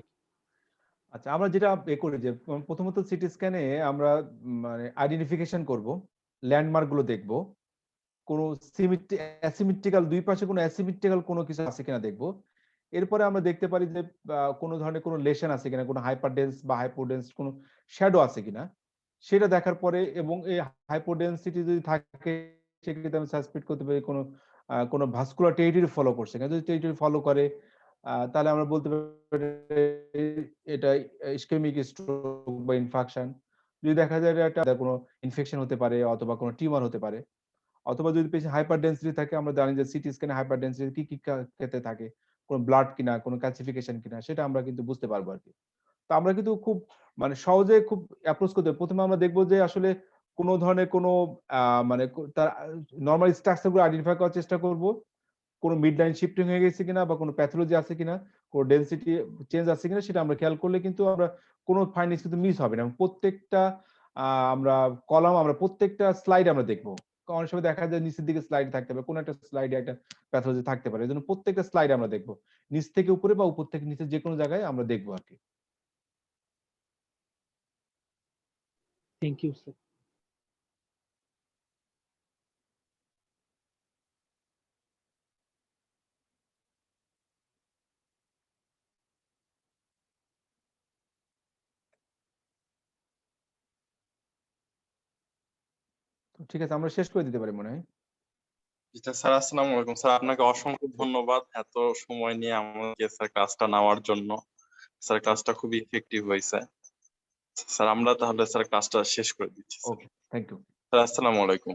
আচ্ছা, আমরা যেটা করি যে প্রথমত সিটি স্ক্যানে আমরা মানে আইডেন্টিফিকেশন করব, ল্যান্ডমার্ক গুলো দেখব, কোন অ্যাসিমেট্রিক্যাল দুই পাশে কোনো অ্যাসিমেট্রিক্যাল কোনো কিছু আছে কিনা দেখব। এরপরে আমরা দেখতে পারি যে কোনো ধরনের কোনো লেশন আছে কিনা, কোনো হাইপারডেন্স বা হাইপোডেন্স কোনো শ্যাডো আছে কিনা, সেটা দেখার পরে এবং এই হাইপোডেন্সিটি যদি থাকে সেক্ষেত্রে আমি সাসপেক্ট করতে পারি কোনো ভাস্কুলার টেরিটরি ফলো করছে কিনা। যদি টেরিটরি ফলো করে তাহলে আমরা বলতে পারি এটা ইসকেমিক স্ট্রোক বা ইনফেকশন। যদি দেখা যায় এটা কোনো ইনফেকশন হতে পারে অথবা কোনো টিউমার হতে পারে, অথবা যদি পেশেন্ট হাইপার ডেন্সিটি থাকে, আমরা জানি যে সিটি স্ক্যানে হাইপার ডেন্সিটি কি কি ক্ষেত্রে থাকে, কোন ব্লাড কিনা, কোন ক্যালসিফিকেশন কিনা, সেটা আমরা কিন্তু বুঝতে পারবো আর কি। তো আমরা কিন্তু খুব মানে সহজে খুব অ্যাপ্রোচ করতে, প্রথমে আমরা দেখবো যে আসলে কোন ধরনের কোনো মানে তার নরমাল স্ট্রাকচার গুলো আইডেন্টিফাই করার চেষ্টা করব, কোনো মিড লাইন শিফটিং হয়ে গেছে কিনা বা কোনো প্যাথোলজি আছে কিনা, কোনো ডেনসিটি চেঞ্জ আছে কিনা, সেটা আমরা খেয়াল করলে কিন্তু আমরা কোনো ফাইন্ডিংস কিন্তু মিস হবে না। প্রত্যেকটা আমরা কলাম, আমরা প্রত্যেকটা স্লাইড আমরা দেখবো অনেক সময় দেখা যায় নিচের দিকে স্লাইড থাকতে পারে, কোন একটা স্লাইডে একটা প্যাথোলজি থাকতে পারে। এই জন্য প্রত্যেকটা স্লাইড আমরা দেখবো, নিচ থেকে উপরে বা উপর থেকে নিচে যে কোনো জায়গায় আমরা দেখবো আর কি। Thank you sir. তো ঠিক আছে, আমরা শেষ করে দিতে পারি মনে হয়। স্যার আসসালামু আলাইকুম স্যার, আপনাকে অসংখ্য ধন্যবাদ এত সময় নিয়ে আমাকে স্যার ক্লাসটা নেওয়ার জন্য। স্যার ক্লাসটা খুবই ইফেক্টিভ হয়েছে। স্যার আমরা তাহলে স্যার ক্লাসটা শেষ করে দিচ্ছি। ওকে, থ্যাংক ইউ। স্যার আসসালামু আলাইকুম।